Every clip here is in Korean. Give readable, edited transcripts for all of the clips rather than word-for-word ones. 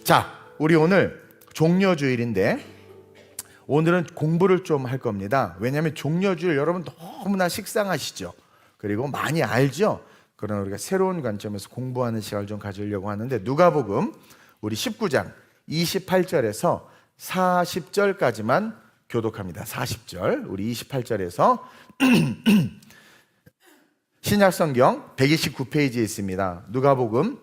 자, 우리 오늘 종려주일인데 오늘은 공부를 좀 할 겁니다. 왜냐하면 종려주일 여러분 너무나 식상하시죠. 그리고 많이 알죠. 그러나 우리가 새로운 관점에서 공부하는 시간을 좀 가지려고 하는데, 누가복음 우리 19장 28절에서 40절까지만 교독합니다. 40절 우리 28절에서 신약성경 129페이지에 있습니다. 누가복음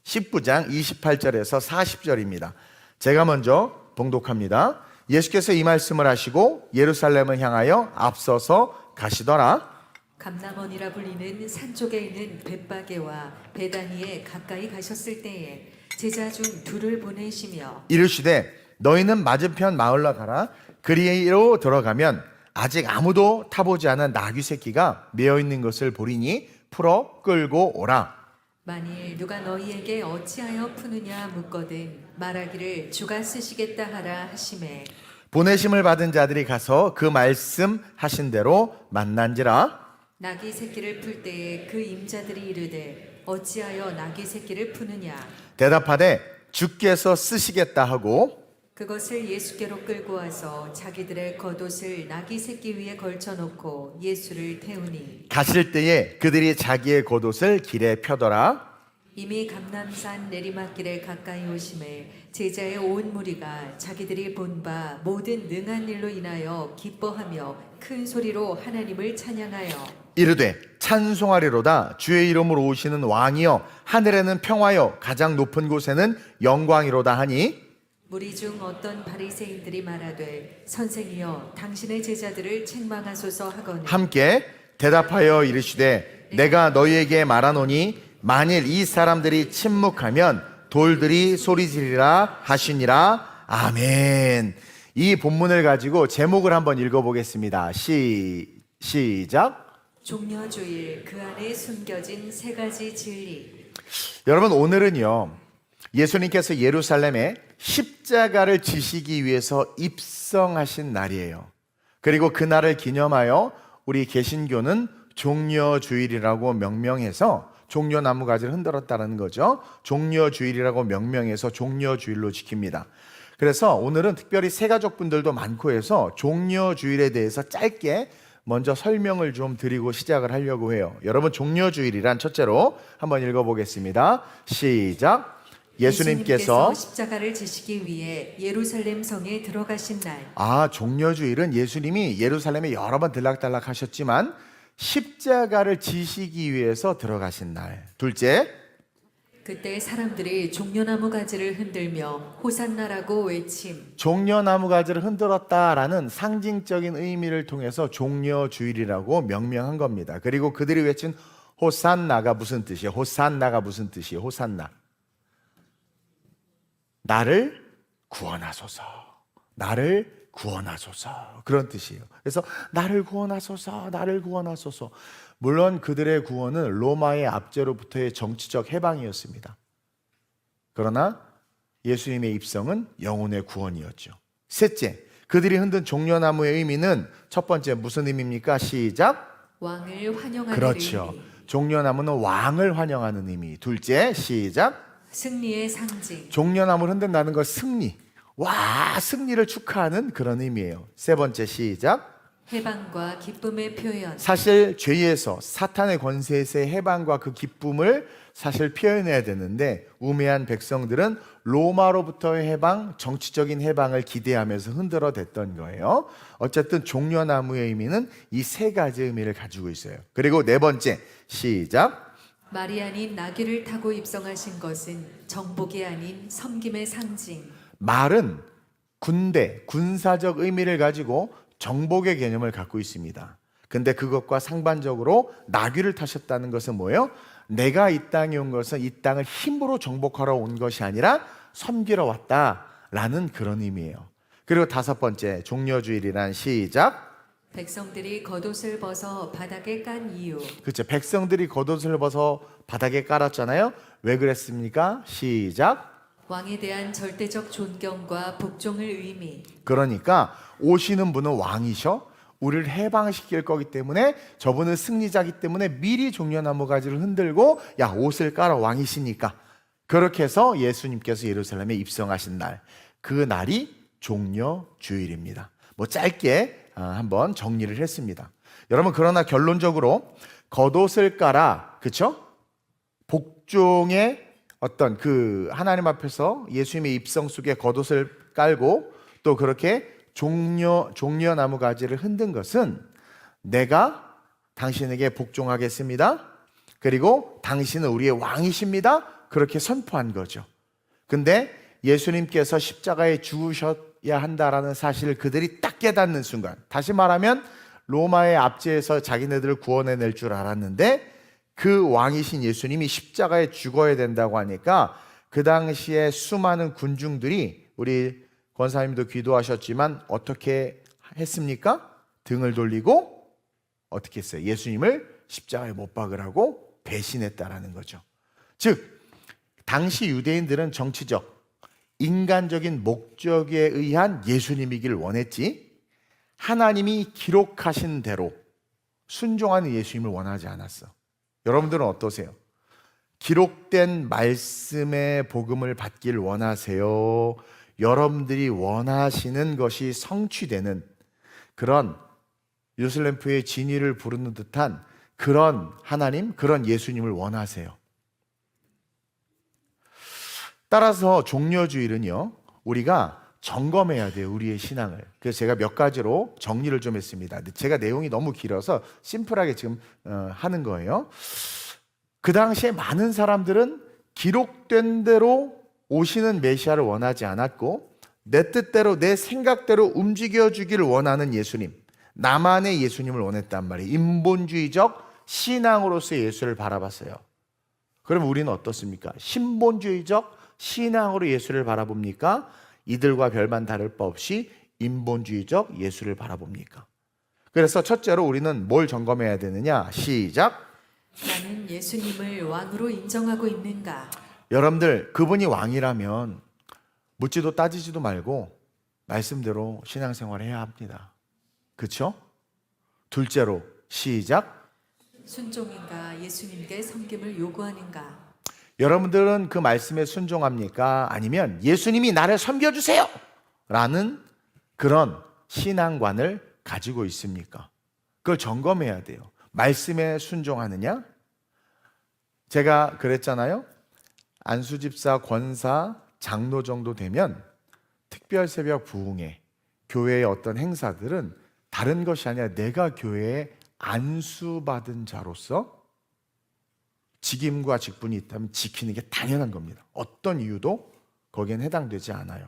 19장 28절에서 40절입니다. 제가 먼저 봉독합니다. 예수께서 이 말씀을 하시고 예루살렘을 향하여 앞서서 가시더라. 감람원이라 불리는 산 쪽에 있는 벳바게와 베다니에 가까이 가셨을 때에 제자 중 둘을 보내시며 이르시되 너희는 맞은편 마을로 가라. 그리로 들어가면 아직 아무도 타보지 않은 나귀 새끼가 메어 있는 것을 보리니 풀어 끌고 오라. 만일 누가 너희에게 어찌하여 푸느냐 묻거든 말하기를 주가 쓰시겠다 하라 하시매 보내심을 받은 자들이 가서 그 말씀 하신 대로 만난지라. 나귀 새끼를 풀 때에 그 임자들이 이르되 어찌하여 나귀 새끼를 푸느냐 대답하되 주께서 쓰시겠다 하고 그것을 예수께로 끌고 와서 자기들의 겉옷을 나귀 새끼 위에 걸쳐놓고 예수를 태우니 가실 때에 그들이 자기의 겉옷을 길에 펴더라. 이미 감람산 내리막길에 가까이 오심에 제자의 온 무리가 자기들이 본 바 모든 능한 일로 인하여 기뻐하며 큰 소리로 하나님을 찬양하여 이르되 찬송하리로다. 주의 이름으로 오시는 왕이여 하늘에는 평화여 가장 높은 곳에는 영광이로다 하니 무리 중 어떤 바리새인들이 말하되 선생이여 당신의 제자들을 책망하소서 하거늘 함께 대답하여 이르시되 내가 너희에게 말하노니 만일 이 사람들이 침묵하면 돌들이 소리지르리라 하시니라. 아멘. 이 본문을 가지고 제목을 한번 읽어보겠습니다. 시작. 종려주일 그 안에 숨겨진 세 가지 진리. 여러분, 오늘은요 예수님께서 예루살렘에 십자가를 지시기 위해서 입성하신 날이에요. 그리고 그날을 기념하여 우리 개신교는 종려주일이라고 명명해서 종려나무 가지를 흔들었다는 거죠. 종려주일이라고 명명해서 종려주일로 지킵니다. 그래서 오늘은 특별히 새가족분들도 많고 해서 종려주일에 대해서 짧게 먼저 설명을 좀 드리고 시작을 하려고 해요. 여러분, 종려주일이란 첫째로 한번 읽어보겠습니다. 시작. 예수님께서 십자가를 지시기 위해 예루살렘 성에 들어가신 날. 종려주일은 예수님이 예루살렘에 여러 번 들락달락 하셨지만 십자가를 지시기 위해서 들어가신 날. 둘째, 그때 사람들이 종려나무 가지를 흔들며 호산나라고 외침. 종려나무 가지를 흔들었다라는 상징적인 의미를 통해서 종려주일이라고 명명한 겁니다. 그리고 그들이 외친 호산나가 무슨 뜻이에요? 호산나가 무슨 뜻이에요? 호산나. 나를 구원하소서. 나를 구원하소서. 그런 뜻이에요. 그래서 나를 구원하소서. 나를 구원하소서. 물론 그들의 구원은 로마의 압제로부터의 정치적 해방이었습니다. 그러나 예수님의 입성은 영혼의 구원이었죠. 셋째, 그들이 흔든 종려나무의 의미는 첫 번째 무슨 의미입니까? 시작. 왕을 환영하는 그렇죠. 의미. 종려나무는 왕을 환영하는 의미. 둘째, 시작. 승리의 상징. 종려나무를 흔든다는 건 승리. 와, 승리를 축하하는 그런 의미예요. 세 번째, 시작. 해방과 기쁨의 표현. 사실 죄에서 사탄의 권세에서의 해방과 그 기쁨을 사실 표현해야 되는데 우매한 백성들은 로마로부터의 해방, 정치적인 해방을 기대하면서 흔들어댔던 거예요. 어쨌든 종려나무의 의미는 이 세 가지 의미를 가지고 있어요. 그리고 네 번째, 시작. 말이 아닌 나귀를 타고 입성하신 것은 정복이 아닌 섬김의 상징. 말은 군대, 군사적 의미를 가지고 정복의 개념을 갖고 있습니다. 근데 그것과 상반적으로 나귀를 타셨다는 것은 뭐예요? 내가 이 땅에 온 것은 이 땅을 힘으로 정복하러 온 것이 아니라 섬기러 왔다라는 그런 의미예요. 그리고 다섯 번째, 종려주일이란 시작. 백성들이 겉옷을 벗어 바닥에 깐 이유. 그렇죠. 백성들이 겉옷을 벗어 바닥에 깔았잖아요. 왜 그랬습니까? 시작. 왕에 대한 절대적 존경과 복종을 의미. 그러니까 오시는 분은 왕이셔. 우리를 해방시킬 거기 때문에 저분은 승리자기 때문에 미리 종려나무 가지를 흔들고 야 옷을 깔아 왕이시니까 그렇게 해서 예수님께서 예루살렘에 입성하신 날, 그 날이 종려주일입니다. 뭐 짧게 한번 정리를 했습니다. 여러분, 그러나 결론적으로 겉옷을 깔아, 그쵸? 복종의 어떤 그 하나님 앞에서 예수님의 입성 속에 겉옷을 깔고 또 그렇게 종려나무 가지를 흔든 것은 내가 당신에게 복종하겠습니다. 그리고 당신은 우리의 왕이십니다. 그렇게 선포한 거죠. 근데 예수님께서 십자가에 죽으셔야 한다라는 사실을 그들이 딱 깨닫는 순간, 다시 말하면 로마의 압제에서 자기네들을 구원해낼 줄 알았는데 그 왕이신 예수님이 십자가에 죽어야 된다고 하니까 그 당시에 수많은 군중들이, 우리 권사님도 기도하셨지만 어떻게 했습니까? 등을 돌리고 어떻게 했어요? 예수님을 십자가에 못 박으라고 배신했다라는 거죠. 즉 당시 유대인들은 정치적, 인간적인 목적에 의한 예수님이길 원했지 하나님이 기록하신 대로 순종하는 예수님을 원하지 않았어. 여러분들은 어떠세요? 기록된 말씀의 복음을 받길 원하세요? 여러분들이 원하시는 것이 성취되는 그런 예루살렘교회의 진위를 부르는 듯한 그런 하나님, 그런 예수님을 원하세요? 따라서 종려주일은요, 우리가 점검해야 돼요, 우리의 신앙을. 그래서 제가 몇 가지로 정리를 좀 했습니다. 제가 내용이 너무 길어서 심플하게 지금 하는 거예요. 그 당시에 많은 사람들은 기록된 대로 오시는 메시아를 원하지 않았고 내 뜻대로 내 생각대로 움직여주기를 원하는 예수님, 나만의 예수님을 원했단 말이에요. 인본주의적 신앙으로서의 예수를 바라봤어요. 그럼 우리는 어떻습니까? 신본주의적 신앙으로 예수를 바라봅니까? 이들과 별반 다를 바 없이 인본주의적 예수를 바라봅니까? 그래서 첫째로 우리는 뭘 점검해야 되느냐? 시작! 나는 예수님을 왕으로 인정하고 있는가? 여러분들, 그분이 왕이라면 묻지도 따지지도 말고 말씀대로 신앙생활을 해야 합니다. 그렇죠? 둘째로 시작! 순종인가? 예수님께 섬김을 요구하는가? 여러분들은 그 말씀에 순종합니까? 아니면 예수님이 나를 섬겨주세요! 라는 그런 신앙관을 가지고 있습니까? 그걸 점검해야 돼요. 말씀에 순종하느냐? 제가 그랬잖아요. 안수집사, 권사, 장로 정도 되면 특별 새벽 부흥회, 교회의 어떤 행사들은 다른 것이 아니라 내가 교회에 안수받은 자로서 직임과 직분이 있다면 지키는 게 당연한 겁니다. 어떤 이유도 거기엔 해당되지 않아요.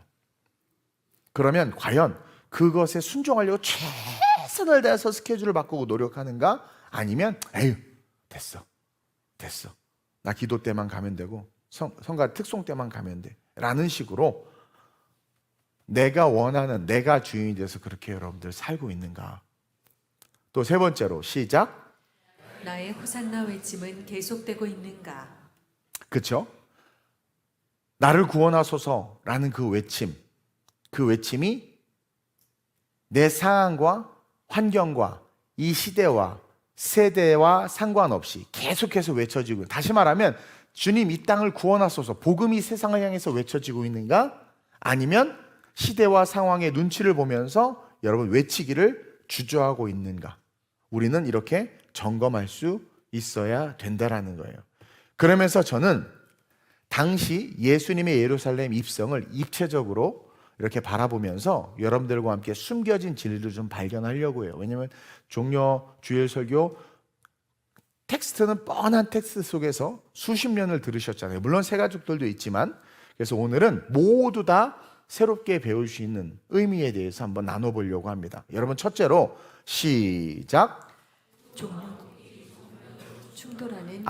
그러면 과연 그것에 순종하려고 최선을 다해서 스케줄을 바꾸고 노력하는가? 아니면 에휴 됐어 나 기도 때만 가면 되고 성가 특송 때만 가면 돼 라는 식으로 내가 원하는, 내가 주인이 돼서 그렇게 여러분들 살고 있는가? 또 세 번째로 시작! 나의 호산나 외침은 계속되고 있는가? 그렇죠? 나를 구원하소서라는 그 외침이 내 상황과 환경과 이 시대와 세대와 상관없이 계속해서 외쳐지고, 다시 말하면 주님 이 땅을 구원하소서, 복음이 세상을 향해서 외쳐지고 있는가? 아니면 시대와 상황의 눈치를 보면서 여러분 외치기를 주저하고 있는가? 우리는 이렇게 점검할 수 있어야 된다라는 거예요. 그러면서 저는 당시 예수님의 예루살렘 입성을 입체적으로 이렇게 바라보면서 여러분들과 함께 숨겨진 진리를 좀 발견하려고 해요. 왜냐하면 종려 주일 설교 텍스트는 뻔한 텍스트 속에서 수십 년을 들으셨잖아요. 물론 새 가족들도 있지만, 그래서 오늘은 모두 다 새롭게 배울 수 있는 의미에 대해서 한번 나눠보려고 합니다. 여러분, 첫째로 시작! 충돌하는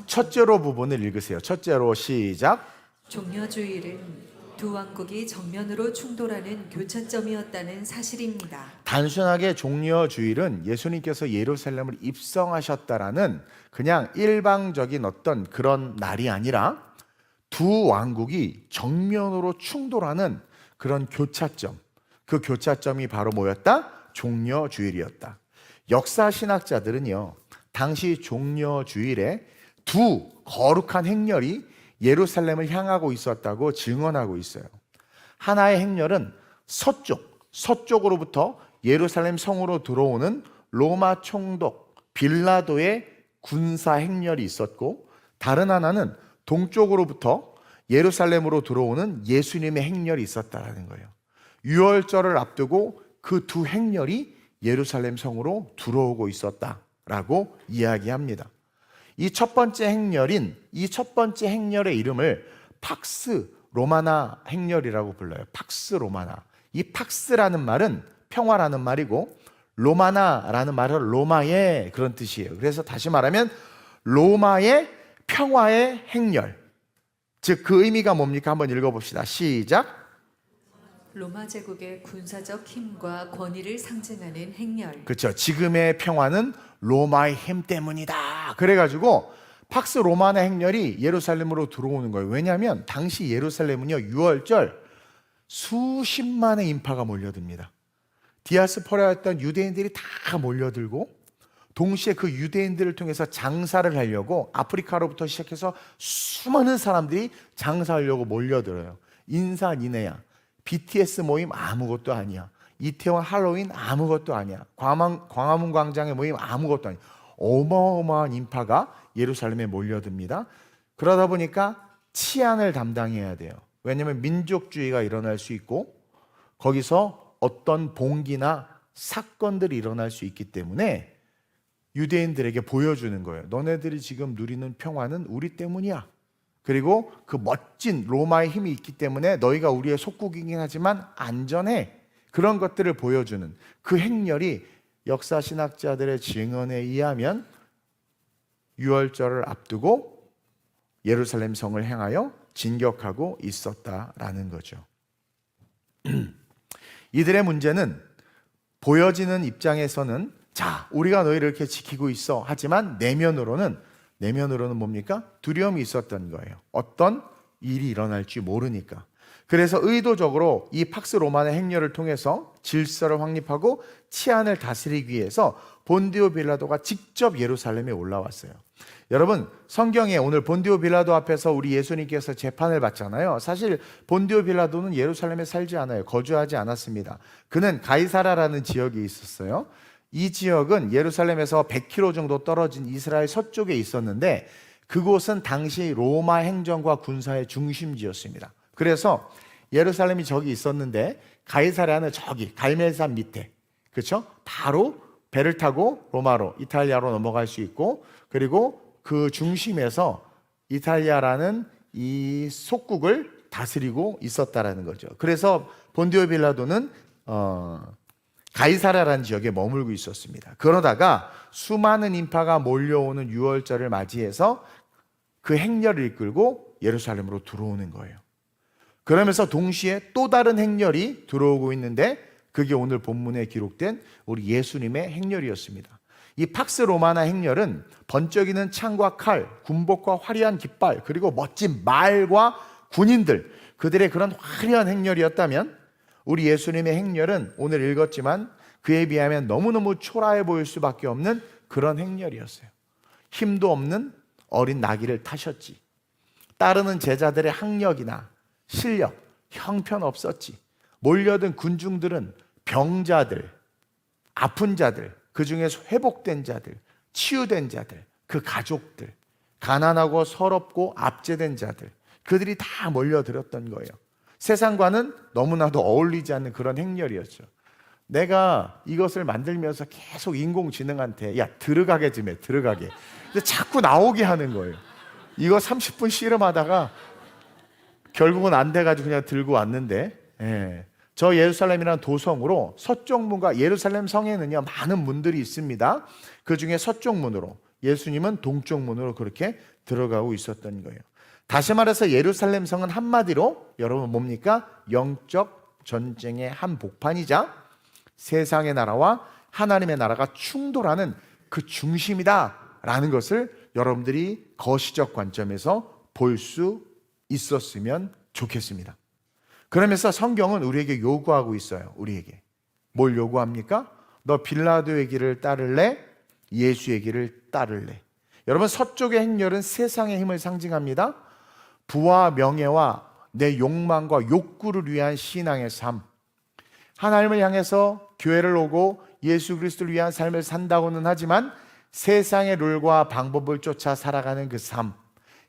첫째로 부분을 읽으세요. 첫째로 시작! 종려주일은 두 왕국이 정면으로 충돌하는 교차점이었다는 사실입니다. 단순하게 종려주일은 예수님께서 예루살렘을 입성하셨다라는 그냥 일방적인 어떤 그런 날이 아니라 두 왕국이 정면으로 충돌하는 그런 교차점, 그 교차점이 바로 뭐였다? 종려주일이었다. 역사신학자들은요, 당시 종려주일에 두 거룩한 행렬이 예루살렘을 향하고 있었다고 증언하고 있어요. 하나의 행렬은 서쪽으로부터 예루살렘 성으로 들어오는 로마 총독 빌라도의 군사 행렬이 있었고, 다른 하나는 동쪽으로부터 예루살렘으로 들어오는 예수님의 행렬이 있었다라는 거예요. 유월절을 앞두고 그 두 행렬이 예루살렘 성으로 들어오고 있었다라고 이야기합니다. 이 첫 번째 행렬의 이름을 팍스 로마나 행렬이라고 불러요. 팍스 로마나. 이 팍스라는 말은 평화라는 말이고, 로마나라는 말은 로마의 그런 뜻이에요. 그래서 다시 말하면 로마의 평화의 행렬. 즉 그 의미가 뭡니까? 한번 읽어봅시다. 시작. 로마 제국의 군사적 힘과 권위를 상징하는 행렬. 그렇죠. 지금의 평화는 로마의 힘 때문이다. 그래가지고 팍스 로마나 행렬이 예루살렘으로 들어오는 거예요. 왜냐하면 당시 예루살렘은요, 유월절 수십만의 인파가 몰려듭니다. 디아스포라였던 유대인들이 다 몰려들고, 동시에 그 유대인들을 통해서 장사를 하려고 아프리카로부터 시작해서 수많은 사람들이 장사하려고 몰려들어요. 인사니네야, BTS 모임 아무것도 아니야. 이태원 할로윈 아무것도 아니야. 광화문 광장의 모임 아무것도 아니야. 어마어마한 인파가 예루살렘에 몰려듭니다. 그러다 보니까 치안을 담당해야 돼요. 왜냐하면 민족주의가 일어날 수 있고, 거기서 어떤 봉기나 사건들이 일어날 수 있기 때문에 유대인들에게 보여주는 거예요. 너네들이 지금 누리는 평화는 우리 때문이야. 그리고 그 멋진 로마의 힘이 있기 때문에 너희가 우리의 속국이긴 하지만 안전해. 그런 것들을 보여주는 그 행렬이 역사신학자들의 증언에 의하면 유월절을 앞두고 예루살렘 성을 향하여 진격하고 있었다라는 거죠. 이들의 문제는 보여지는 입장에서는 자, 우리가 너희를 이렇게 지키고 있어. 하지만 내면으로는 뭡니까? 두려움이 있었던 거예요. 어떤 일이 일어날지 모르니까. 그래서 의도적으로 이 팍스 로마의 행렬을 통해서 질서를 확립하고 치안을 다스리기 위해서 본디오 빌라도가 직접 예루살렘에 올라왔어요. 여러분, 성경에 오늘 본디오 빌라도 앞에서 우리 예수님께서 재판을 받잖아요. 사실 본디오 빌라도는 예루살렘에 살지 않아요. 거주하지 않았습니다. 그는 가이사라라는 지역에 있었어요. 이 지역은 예루살렘에서 100km 정도 떨어진 이스라엘 서쪽에 있었는데, 그곳은 당시 로마 행정과 군사의 중심지였습니다. 그래서 예루살렘이 저기 있었는데 가이사랴는 저기 갈멜산 밑에, 그렇죠? 바로 배를 타고 로마로, 이탈리아로 넘어갈 수 있고, 그리고 그 중심에서 이탈리아라는 이 속국을 다스리고 있었다라는 거죠. 그래서 본디오 빌라도는 가이사랴라는 지역에 머물고 있었습니다. 그러다가 수많은 인파가 몰려오는 유월절을 맞이해서 그 행렬을 이끌고 예루살렘으로 들어오는 거예요. 그러면서 동시에 또 다른 행렬이 들어오고 있는데, 그게 오늘 본문에 기록된 우리 예수님의 행렬이었습니다. 이 팍스 로마나 행렬은 번쩍이는 창과 칼, 군복과 화려한 깃발, 그리고 멋진 말과 군인들, 그들의 그런 화려한 행렬이었다면, 우리 예수님의 행렬은 오늘 읽었지만 그에 비하면 너무너무 초라해 보일 수밖에 없는 그런 행렬이었어요. 힘도 없는 어린 나귀를 타셨지. 따르는 제자들의 학력이나 실력, 형편없었지. 몰려든 군중들은 병자들, 아픈 자들, 그 중에서 회복된 자들, 치유된 자들, 그 가족들, 가난하고 서럽고 압제된 자들, 그들이 다 몰려들었던 거예요. 세상과는 너무나도 어울리지 않는 그런 행렬이었죠. 내가 이것을 만들면서 계속 인공지능한테 야, 들어가게 좀 해, 들어가게. 근데 자꾸 나오게 하는 거예요. 이거 30분 씨름하다가 결국은 안 돼가지고 그냥 들고 왔는데, 저 예루살렘이라는 도성으로 서쪽 문과 예루살렘 성에는요 많은 문들이 있습니다. 그 중에 서쪽 문으로, 예수님은 동쪽 문으로 그렇게 들어가고 있었던 거예요. 다시 말해서 예루살렘 성은 한마디로 여러분 뭡니까? 영적 전쟁의 한복판이자 세상의 나라와 하나님의 나라가 충돌하는 그 중심이다라는 것을 여러분들이 거시적 관점에서 볼 수 있었으면 좋겠습니다. 그러면서 성경은 우리에게 요구하고 있어요. 우리에게 뭘 요구합니까? 너 빌라도의 길을 따를래? 예수의 길을 따를래? 여러분, 서쪽의 행렬은 세상의 힘을 상징합니다. 부와 명예와 내 욕망과 욕구를 위한 신앙의 삶, 하나님을 향해서 교회를 오고 예수 그리스도를 위한 삶을 산다고는 하지만 세상의 룰과 방법을 쫓아 살아가는 그 삶,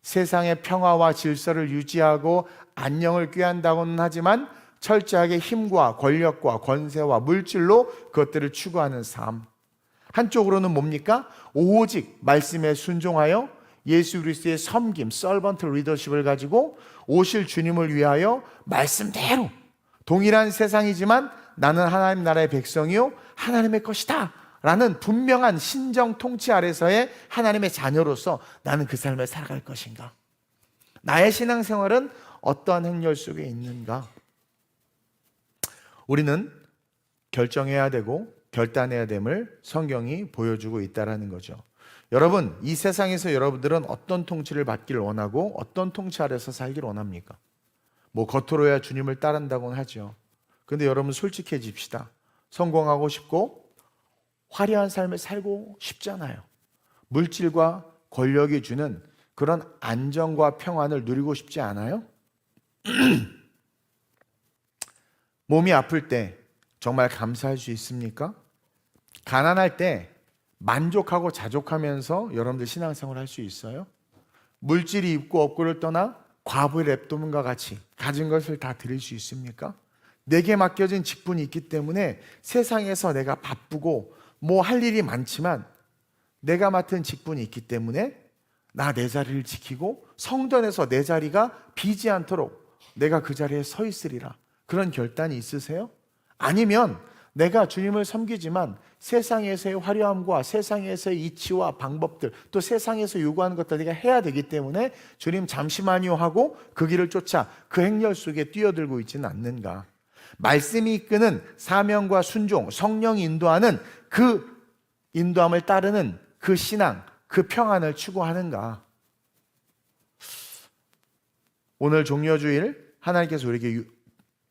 세상의 평화와 질서를 유지하고 안녕을 꾀한다고는 하지만 철저하게 힘과 권력과 권세와 물질로 그것들을 추구하는 삶, 한쪽으로는 뭡니까? 오직 말씀에 순종하여 예수 그리스도의 섬김, 서번트 리더십을 가지고 오실 주님을 위하여 말씀대로 동일한 세상이지만 나는 하나님 나라의 백성이요 하나님의 것이다 라는 분명한 신정 통치 아래서의 하나님의 자녀로서 나는 그 삶을 살아갈 것인가? 나의 신앙생활은 어떠한 행렬 속에 있는가? 우리는 결정해야 되고 결단해야 됨을 성경이 보여주고 있다는 거죠. 여러분, 이 세상에서 여러분들은 어떤 통치를 받기를 원하고 어떤 통치 아래서 살기를 원합니까? 뭐 겉으로야 주님을 따른다고는 하죠. 근데 여러분 솔직해집시다. 성공하고 싶고 화려한 삶을 살고 싶잖아요. 물질과 권력이 주는 그런 안정과 평안을 누리고 싶지 않아요? 몸이 아플 때 정말 감사할 수 있습니까? 가난할 때 만족하고 자족하면서 여러분들 신앙생활 할 수 있어요? 물질이 있고 없고를 떠나 과부의 랩도문과 같이 가진 것을 다 드릴 수 있습니까? 내게 맡겨진 직분이 있기 때문에 세상에서 내가 바쁘고 뭐 할 일이 많지만 내가 맡은 직분이 있기 때문에 내 자리를 지키고 성전에서 내 자리가 비지 않도록 내가 그 자리에 서 있으리라. 그런 결단이 있으세요? 아니면 내가 주님을 섬기지만 세상에서의 화려함과 세상에서의 이치와 방법들, 또 세상에서 요구하는 것들 내가 해야 되기 때문에 주님 잠시만요 하고 그 길을 쫓아 그 행렬 속에 뛰어들고 있지는 않는가? 말씀이 이끄는 사명과 순종, 성령이 인도하는 그 인도함을 따르는 그 신앙, 그 평안을 추구하는가? 오늘 종려주일 하나님께서 우리에게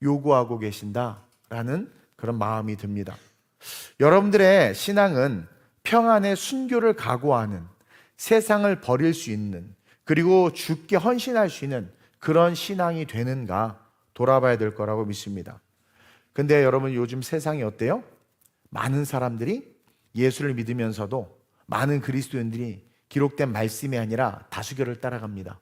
요구하고 계신다라는 그런 마음이 듭니다. 여러분들의 신앙은 평안의 순교를 각오하는, 세상을 버릴 수 있는, 그리고 죽게 헌신할 수 있는 그런 신앙이 되는가 돌아봐야 될 거라고 믿습니다. 근데 여러분 요즘 세상이 어때요? 많은 사람들이 예수를 믿으면서도 많은 그리스도인들이 기록된 말씀이 아니라 다수결을 따라갑니다.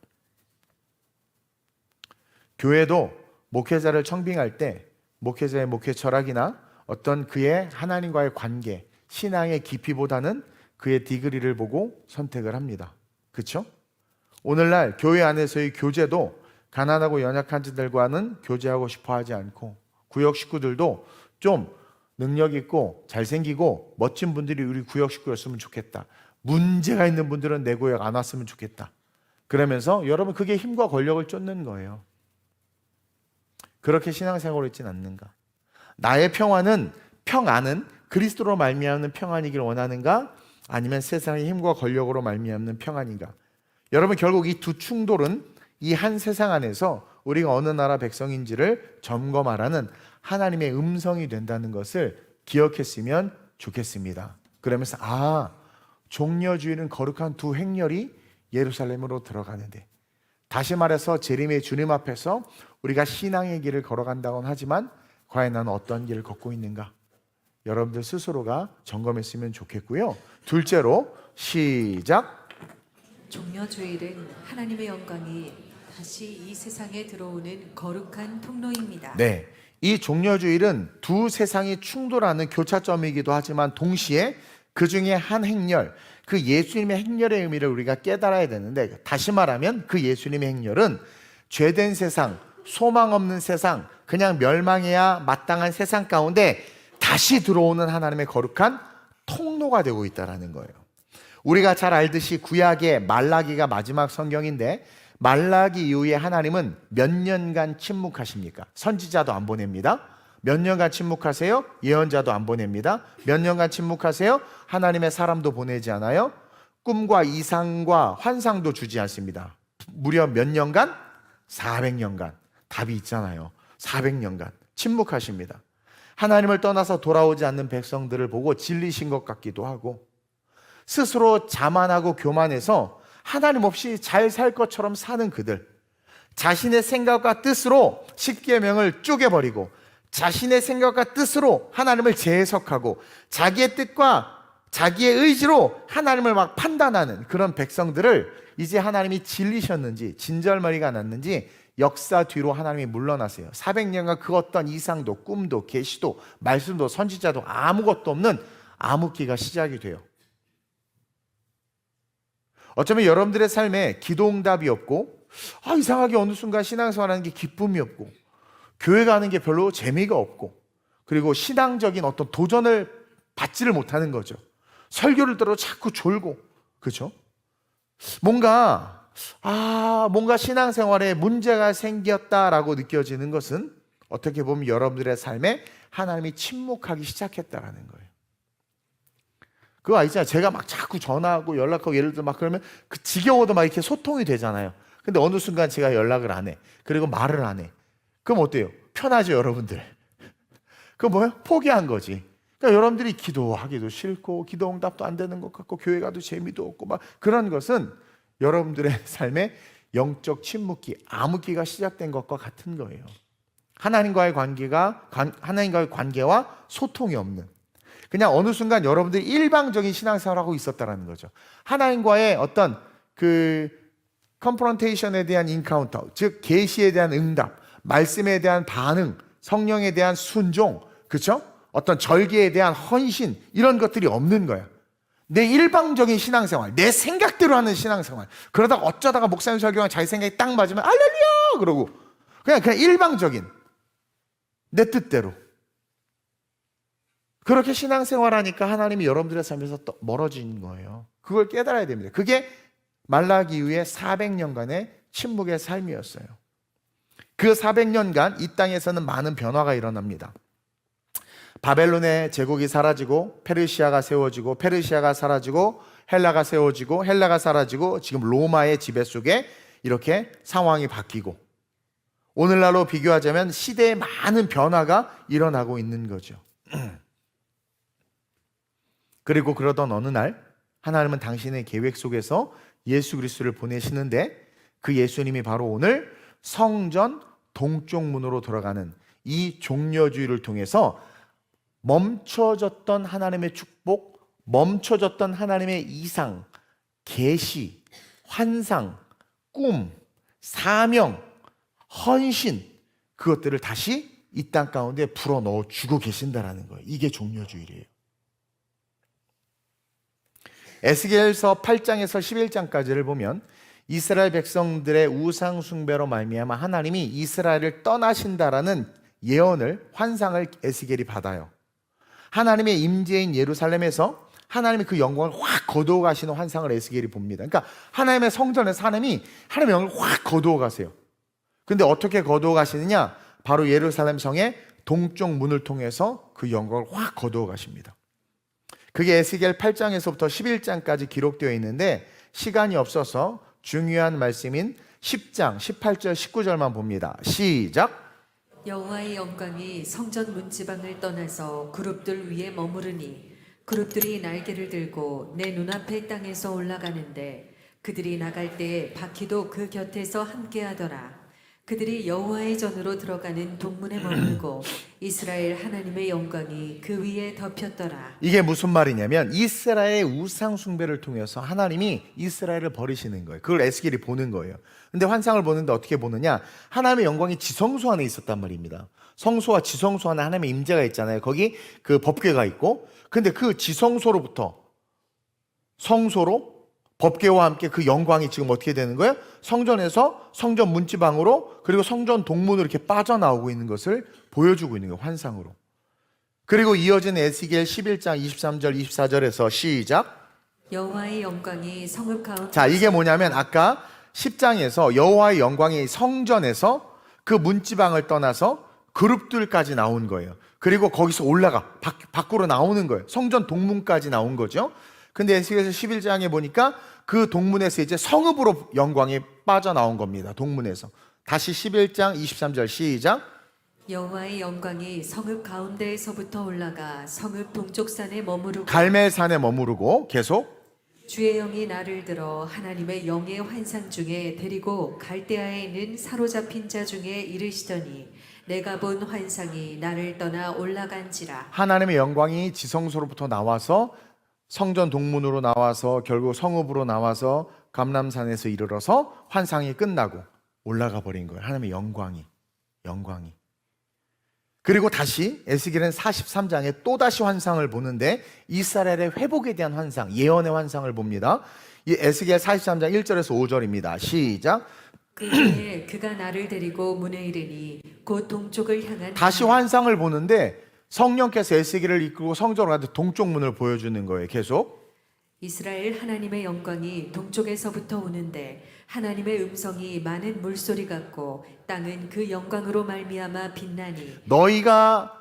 교회도 목회자를 청빙할 때 목회자의 목회 철학이나 어떤 그의 하나님과의 관계, 신앙의 깊이보다는 그의 디그리를 보고 선택을 합니다. 그렇죠? 오늘날 교회 안에서의 교제도 가난하고 연약한 자들과는 교제하고 싶어 하지 않고 구역 식구들도 좀 능력 있고 잘생기고 멋진 분들이 우리 구역 식구였으면 좋겠다. 문제가 있는 분들은 내 구역 안 왔으면 좋겠다. 그러면서 여러분 그게 힘과 권력을 쫓는 거예요. 그렇게 신앙생활을 했진 않는가? 나의 평안은 그리스도로 말미암는 평안이길 원하는가? 아니면 세상의 힘과 권력으로 말미암는 평안인가? 여러분 결국 이 두 충돌은 이 한 세상 안에서 우리가 어느 나라 백성인지를 점검하라는 하나님의 음성이 된다는 것을 기억했으면 좋겠습니다. 그러면서 종려주일은 거룩한 두 행렬이 예루살렘으로 들어가는데, 다시 말해서 재림의 주님 앞에서 우리가 신앙의 길을 걸어간다고는 하지만 과연 나는 어떤 길을 걷고 있는가? 여러분들 스스로가 점검했으면 좋겠고요. 둘째로 시작. 종려주일은 하나님의 영광이 다시 이 세상에 들어오는 거룩한 통로입니다. 네, 이 종려주일은 두 세상이 충돌하는 교차점이기도 하지만 동시에 그 중에 한 행렬, 그 예수님의 행렬의 의미를 우리가 깨달아야 되는데, 다시 말하면 그 예수님의 행렬은 죄된 세상, 소망 없는 세상, 그냥 멸망해야 마땅한 세상 가운데 다시 들어오는 하나님의 거룩한 통로가 되고 있다는 거예요. 우리가 잘 알듯이 구약의 말라기가 마지막 성경인데, 말라기 이후에 하나님은 몇 년간 침묵하십니까? 선지자도 안 보냅니다. 몇 년간 침묵하세요? 예언자도 안 보냅니다. 몇 년간 침묵하세요? 하나님의 사람도 보내지 않아요. 꿈과 이상과 환상도 주지 않습니다. 무려 몇 년간? 400년간. 답이 있잖아요. 400년간 침묵하십니다. 하나님을 떠나서 돌아오지 않는 백성들을 보고 질리신 것 같기도 하고, 스스로 자만하고 교만해서 하나님 없이 잘 살 것처럼 사는 그들, 자신의 생각과 뜻으로 십계명을 쪼개버리고 자신의 생각과 뜻으로 하나님을 재해석하고 자기의 뜻과 자기의 의지로 하나님을 막 판단하는 그런 백성들을 이제 하나님이 질리셨는지 진절머리가 났는지 역사 뒤로 하나님이 물러나세요. 400년간 그 어떤 이상도 꿈도 계시도 말씀도 선지자도 아무것도 없는 암흑기가 시작이 돼요. 어쩌면 여러분들의 삶에 기도응답이 없고 이상하게 어느 순간 신앙생활하는 게 기쁨이 없고 교회 가는 게 별로 재미가 없고 그리고 신앙적인 어떤 도전을 받지를 못하는 거죠. 설교를 들어 자꾸 졸고 그렇죠? 뭔가 신앙생활에 문제가 생겼다라고 느껴지는 것은 어떻게 보면 여러분들의 삶에 하나님이 침묵하기 시작했다라는 거예요. 그거 아니잖아요. 제가 막 자꾸 전화하고 연락하고 예를 들어 막 그러면 그 지겨워도 막 이렇게 소통이 되잖아요. 근데 어느 순간 제가 연락을 안 해. 그리고 말을 안 해. 그럼 어때요? 편하죠, 여러분들. 그거 뭐예요? 포기한 거지. 그러니까 여러분들이 기도하기도 싫고 기도 응답도 안 되는 것 같고 교회 가도 재미도 없고 막 그런 것은 여러분들의 삶에 영적 침묵기, 암흑기가 시작된 것과 같은 거예요. 하나님과의 관계와 소통이 없는 그냥 어느 순간 여러분들이 일방적인 신앙생활을 하고 있었다는 거죠. 하나님과의 어떤 그 컨프런테이션에 대한 인카운터, 즉 계시에 대한 응답, 말씀에 대한 반응, 성령에 대한 순종, 그렇죠? 어떤 절개에 대한 헌신 이런 것들이 없는 거야. 내 일방적인 신앙생활, 내 생각대로 하는 신앙생활. 그러다가 어쩌다가 목사님 설교가 자기 생각이 딱 맞으면 할렐루야 그러고 그냥 일방적인 내 뜻대로 그렇게 신앙생활하니까 하나님이 여러분들의 삶에서 또 멀어진 거예요. 그걸 깨달아야 됩니다. 그게 말라기 이후에 400년간의 침묵의 삶이었어요. 그 400년간 이 땅에서는 많은 변화가 일어납니다. 바벨론의 제국이 사라지고 페르시아가 세워지고 페르시아가 사라지고 헬라가 세워지고 헬라가 사라지고 지금 로마의 지배 속에 이렇게 상황이 바뀌고 오늘날로 비교하자면 시대에 많은 변화가 일어나고 있는 거죠. 그리고 그러던 어느 날 하나님은 당신의 계획 속에서 예수 그리스도를 보내시는데 그 예수님이 바로 오늘 성전 동쪽 문으로 들어가는 이 종려주의를 통해서 멈춰졌던 하나님의 축복, 멈춰졌던 하나님의 이상, 계시, 환상, 꿈, 사명, 헌신 그것들을 다시 이 땅 가운데 불어넣어 주고 계신다라는 거예요. 이게 종려주일이에요. 에스겔서 8장에서 11장까지를 보면 이스라엘 백성들의 우상 숭배로 말미암아 하나님이 이스라엘을 떠나신다라는 예언을 환상을 에스겔이 받아요. 하나님의 임재인 예루살렘에서 하나님이 그 영광을 확 거두어 가시는 환상을 에스겔이 봅니다. 그러니까 하나님의 성전에서 하나님의 영광을 확 거두어 가세요. 근데 어떻게 거두어 가시느냐? 바로 예루살렘 성의 동쪽 문을 통해서 그 영광을 확 거두어 가십니다. 그게 에스겔 8장에서부터 11장까지 기록되어 있는데 시간이 없어서 중요한 말씀인 10장 18절 19절만 봅니다. 시작. 여호와의 영광이 성전 문지방을 떠나서 그룹들 위에 머무르니 그룹들이 날개를 들고 내 눈앞의 땅에서 올라가는데 그들이 나갈 때 바퀴도 그 곁에서 함께하더라. 그들이 여호와의 전으로 들어가는 동문에 머물고 이스라엘 하나님의 영광이 그 위에 덮였더라. 이게 무슨 말이냐면 이스라엘의 우상 숭배를 통해서 하나님이 이스라엘을 버리시는 거예요. 그걸 에스겔이 보는 거예요. 근데 환상을 보는데 어떻게 보느냐? 하나님의 영광이 지성소 안에 있었단 말입니다. 성소와 지성소 안에 하나님의 임재가 있잖아요. 거기 그 법궤가 있고 근데 그 지성소로부터 성소로 법궤와 함께 그 영광이 지금 어떻게 되는 거예요? 성전에서 성전 문지방으로 그리고 성전 동문으로 이렇게 빠져나오고 있는 것을 보여주고 있는 거예요. 환상으로. 그리고 이어진 에스겔 11장 23절 24절에서 시작. 여호와의 영광이 성읍 가운데. 자, 이게 뭐냐면 아까 10장에서 여호와의 영광이 성전에서 그 문지방을 떠나서 그룹들까지 나온 거예요. 그리고 거기서 올라가 밖으로 나오는 거예요. 성전 동문까지 나온 거죠. 근데 에스겔서 11장에 보니까 그 동문에서 이제 성읍으로 영광이 빠져나온 겁니다. 동문에서. 다시 11장 23절 시작. 여호와의 영광이 성읍 가운데에서부터 올라가 성읍 동쪽 산에 머무르고 갈멜산에 머무르고 계속 주의 영이 나를 들어 하나님의 영의 환상 중에 데리고 갈대아에 있는 사로잡힌 자 중에 이르시더니 내가 본 환상이 나를 떠나 올라간지라. 하나님의 영광이 지성소로부터 나와서 성전 동문으로 나와서 결국 성읍으로 나와서 감람산에서 이르러서 환상이 끝나고 올라가 버린 거예요. 하나님의 영광이. 그리고 다시 에스겔은 43장에 또다시 환상을 보는데 이스라엘의 회복에 대한 환상, 예언의 환상을 봅니다. 이 에스겔 43장 1절에서 5절입니다. 시작. 그때 그가 나를 데리고 문에 이르니 곧 동쪽을 향한 다시 환상을 보는데 성령께서 에스겔을 이끌고 성전으로 가는데 동쪽 문을 보여주는 거예요. 계속. 이스라엘 하나님의 영광이 동쪽에서부터 오는데 하나님의 음성이 많은 물소리 같고 땅은 그 영광으로 말미암아 빛나니 너희가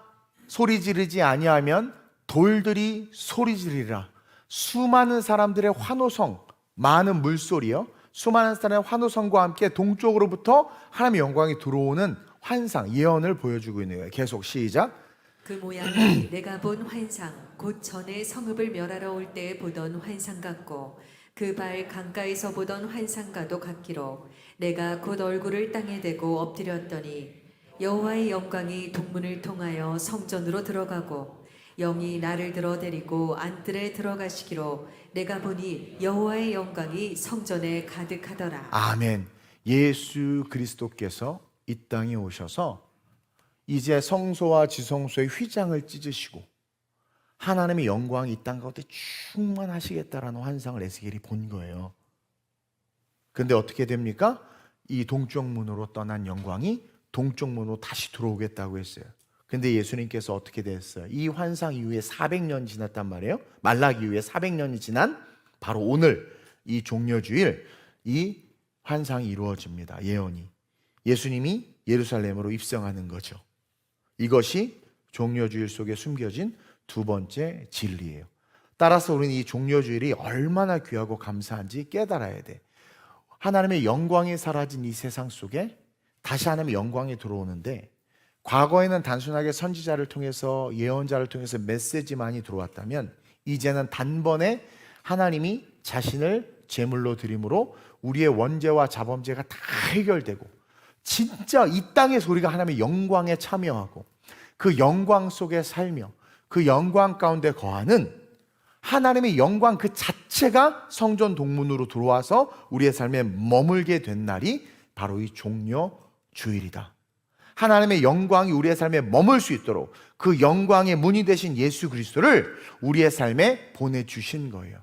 소리 지르지 아니하면 돌들이 소리 지르리라. 수많은 사람들의 환호성, 많은 물소리요. 수많은 사람의 환호성과 함께 동쪽으로부터 하나님의 영광이 들어오는 환상, 예언을 보여주고 있는 거예요. 계속 시작. 그 모양이 내가 본 환상 곧 전에 성읍을 멸하러 올 때에 보던 환상 같고 그 발 강가에서 보던 환상과도 같기로 내가 곧 얼굴을 땅에 대고 엎드렸더니 여호와의 영광이 동문을 통하여 성전으로 들어가고 영이 나를 들어 데리고 안뜰에 들어가시기로 내가 보니 여호와의 영광이 성전에 가득하더라. 아멘. 예수 그리스도께서 이 땅에 오셔서 이제 성소와 지성소의 휘장을 찢으시고 하나님의 영광이 이 땅 가운데 충만하시겠다라는 환상을 에스겔이 본 거예요. 근데 어떻게 됩니까? 이 동쪽 문으로 떠난 영광이 동쪽 문으로 다시 들어오겠다고 했어요. 근데 예수님께서 어떻게 됐어요? 이 환상 이후에 400년 지났단 말이에요. 말라기 이후에 400년이 지난 바로 오늘 이 종려주일 이 환상이 이루어집니다. 예언이. 예수님이 예루살렘으로 입성하는 거죠. 이것이 종려주일 속에 숨겨진 두 번째 진리예요. 따라서 우리는 이 종려주일이 얼마나 귀하고 감사한지 깨달아야 돼. 하나님의 영광이 사라진 이 세상 속에 다시 하나님의 영광이 들어오는데 과거에는 단순하게 선지자를 통해서 예언자를 통해서 메시지만이 들어왔다면 이제는 단번에 하나님이 자신을 제물로 드림으로 우리의 원죄와 자범죄가 다 해결되고 진짜 이 땅의 소리가 하나님의 영광에 참여하고 그 영광 속에 살며 그 영광 가운데 거하는 하나님의 영광 그 자체가 성전 동문으로 들어와서 우리의 삶에 머물게 된 날이 바로 이 종려주일이다. 하나님의 영광이 우리의 삶에 머물 수 있도록 그 영광의 문이 되신 예수 그리스도를 우리의 삶에 보내주신 거예요.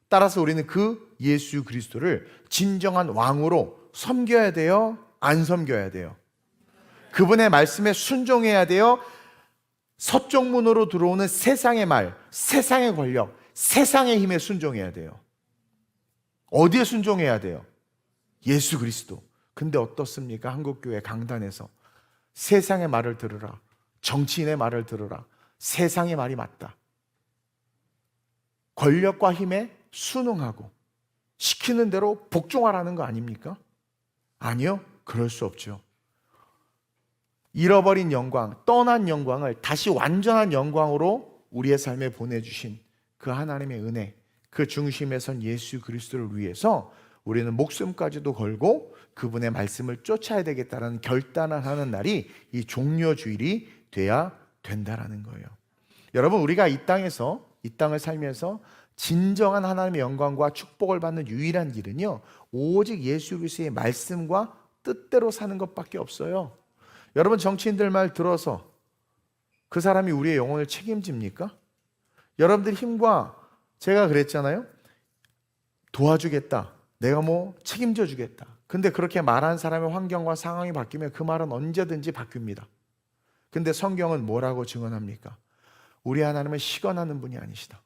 따라서 우리는 그 예수 그리스도를 진정한 왕으로 섬겨야 돼요? 안 섬겨야 돼요? 그분의 말씀에 순종해야 돼요? 서쪽 문으로 들어오는 세상의 말, 세상의 권력, 세상의 힘에 순종해야 돼요. 어디에 순종해야 돼요? 예수 그리스도. 근데 어떻습니까? 한국교회 강단에서 세상의 말을 들으라, 정치인의 말을 들으라, 세상의 말이 맞다. 권력과 힘에 순응하고 시키는 대로 복종하라는 거 아닙니까? 아니요, 그럴 수 없죠. 잃어버린 영광, 떠난 영광을 다시 완전한 영광으로 우리의 삶에 보내주신 그 하나님의 은혜, 그 중심에 선 예수 그리스도를 위해서 우리는 목숨까지도 걸고 그분의 말씀을 쫓아야 되겠다는 결단을 하는 날이 이 종려주일이 돼야 된다라는 거예요. 여러분, 우리가 이 땅을 살면서 진정한 하나님의 영광과 축복을 받는 유일한 길은요, 오직 예수 그리스도의 말씀과 뜻대로 사는 것밖에 없어요. 여러분, 정치인들 말 들어서 그 사람이 우리의 영혼을 책임집니까? 여러분들 힘과, 제가 그랬잖아요. 도와주겠다. 내가 책임져 주겠다. 근데 그렇게 말한 사람의 환경과 상황이 바뀌면 그 말은 언제든지 바뀝니다. 근데 성경은 뭐라고 증언합니까? 우리 하나님은 시건하는 분이 아니시다.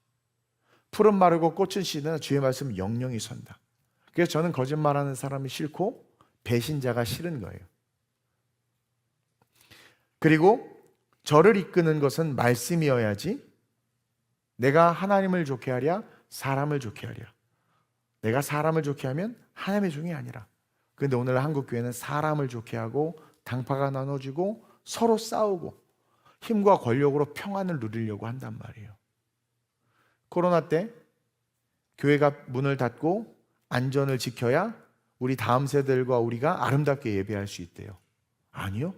풀은 마르고 꽃은 시드나 주의 말씀은 영영이 선다. 그래서 저는 거짓말하는 사람이 싫고 배신자가 싫은 거예요. 그리고 저를 이끄는 것은 말씀이어야지 내가 하나님을 좋게 하랴 사람을 좋게 하랴. 내가 사람을 좋게 하면 하나님의 종이 아니라. 그런데 오늘 한국교회는 사람을 좋게 하고 당파가 나눠지고 서로 싸우고 힘과 권력으로 평안을 누리려고 한단 말이에요. 코로나 때 교회가 문을 닫고 안전을 지켜야 우리 다음 세대들과 우리가 아름답게 예배할 수 있대요. 아니요.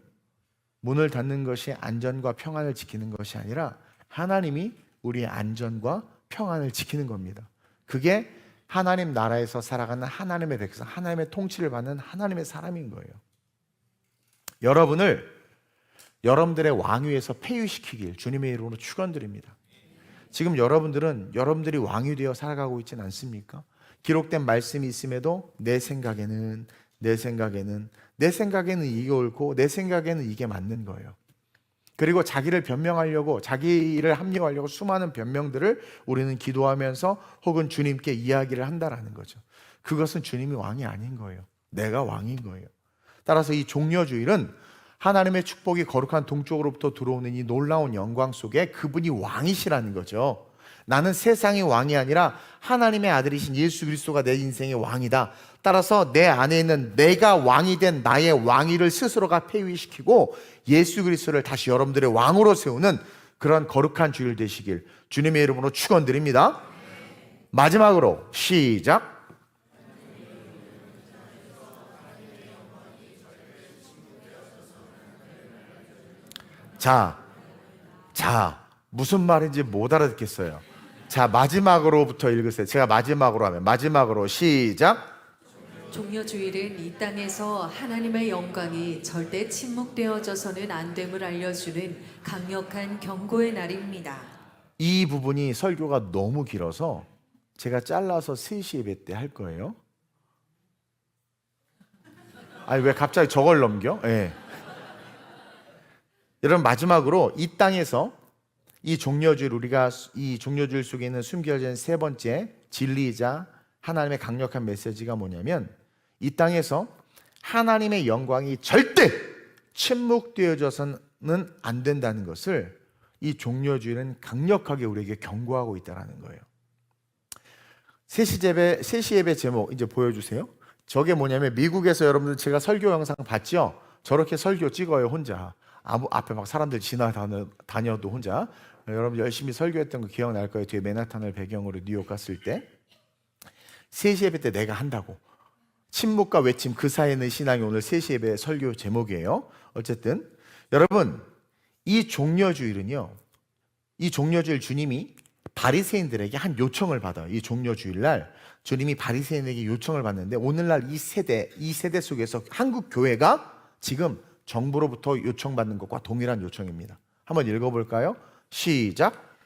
문을 닫는 것이 안전과 평안을 지키는 것이 아니라 하나님이 우리의 안전과 평안을 지키는 겁니다. 그게 하나님 나라에서 살아가는 하나님의 백성, 하나님의 통치를 받는 하나님의 사람인 거예요. 여러분들의 왕위에서 폐위시키길 주님의 이름으로 축원드립니다. 지금 여러분들이 왕이 되어 살아가고 있지는 않습니까? 기록된 말씀이 있음에도 내 생각에는 이게 옳고 내 생각에는 이게 맞는 거예요. 그리고 자기를 합리화하려고 수많은 변명들을 우리는 기도하면서 혹은 주님께 이야기를 한다라는 거죠. 그것은 주님이 왕이 아닌 거예요. 내가 왕인 거예요. 따라서 이 종려주일은 하나님의 축복이 거룩한 동쪽으로부터 들어오는 이 놀라운 영광 속에 그분이 왕이시라는 거죠. 나는 세상의 왕이 아니라 하나님의 아들이신 예수 그리스도가 내 인생의 왕이다. 따라서 내 안에 있는 내가 왕이 된 나의 왕위를 스스로가 폐위시키고 예수 그리스도를 다시 여러분들의 왕으로 세우는 그런 거룩한 주일 되시길 주님의 이름으로 축원드립니다. 마지막으로 시작. 자, 무슨 말인지 못 알아듣겠어요. 자, 마지막으로부터 읽으세요. 제가 마지막으로 하면 마지막으로 시작. 종려주일은 이 땅에서 하나님의 영광이 절대 침묵되어져서는 안 됨을 알려주는 강력한 경고의 날입니다. 이 부분이 설교가 너무 길어서 제가 잘라서 3시 예배 때 할 거예요. 아니 왜 갑자기 저걸 넘겨? 네. 여러분 마지막으로 이 땅에서 우리가 이 종려주일 속에 있는 숨겨진 세 번째 진리이자 하나님의 강력한 메시지가 뭐냐면 이 땅에서 하나님의 영광이 절대 침묵되어져서는 안 된다는 것을 이 종려주일은 강력하게 우리에게 경고하고 있다는 거예요. 3시 예배 제목 이제 보여주세요. 저게 뭐냐면 미국에서 여러분들 제가 설교 영상 봤죠? 저렇게 설교 찍어요 혼자. 앞에 막 사람들 지나다녀도 혼자. 여러분 열심히 설교했던 거 기억날 거예요. 뒤에 맨하탄을 배경으로 뉴욕 갔을 때 3시 예배 때 내가 한다고. 침묵과 외침 그 사이에는 신앙이 오늘 3시 예배 설교 제목이에요. 어쨌든 여러분 이 종려주일은요. 이 종려주일 주님이 바리새인들에게 한 요청을 받아요. 이 종려주일 날 주님이 바리새인에게 요청을 받는데 오늘날 이 세대 속에서 한국 교회가 지금 정부로부터 요청받는 것과 동일한 요청입니다. 한번 읽어볼까요? 시작.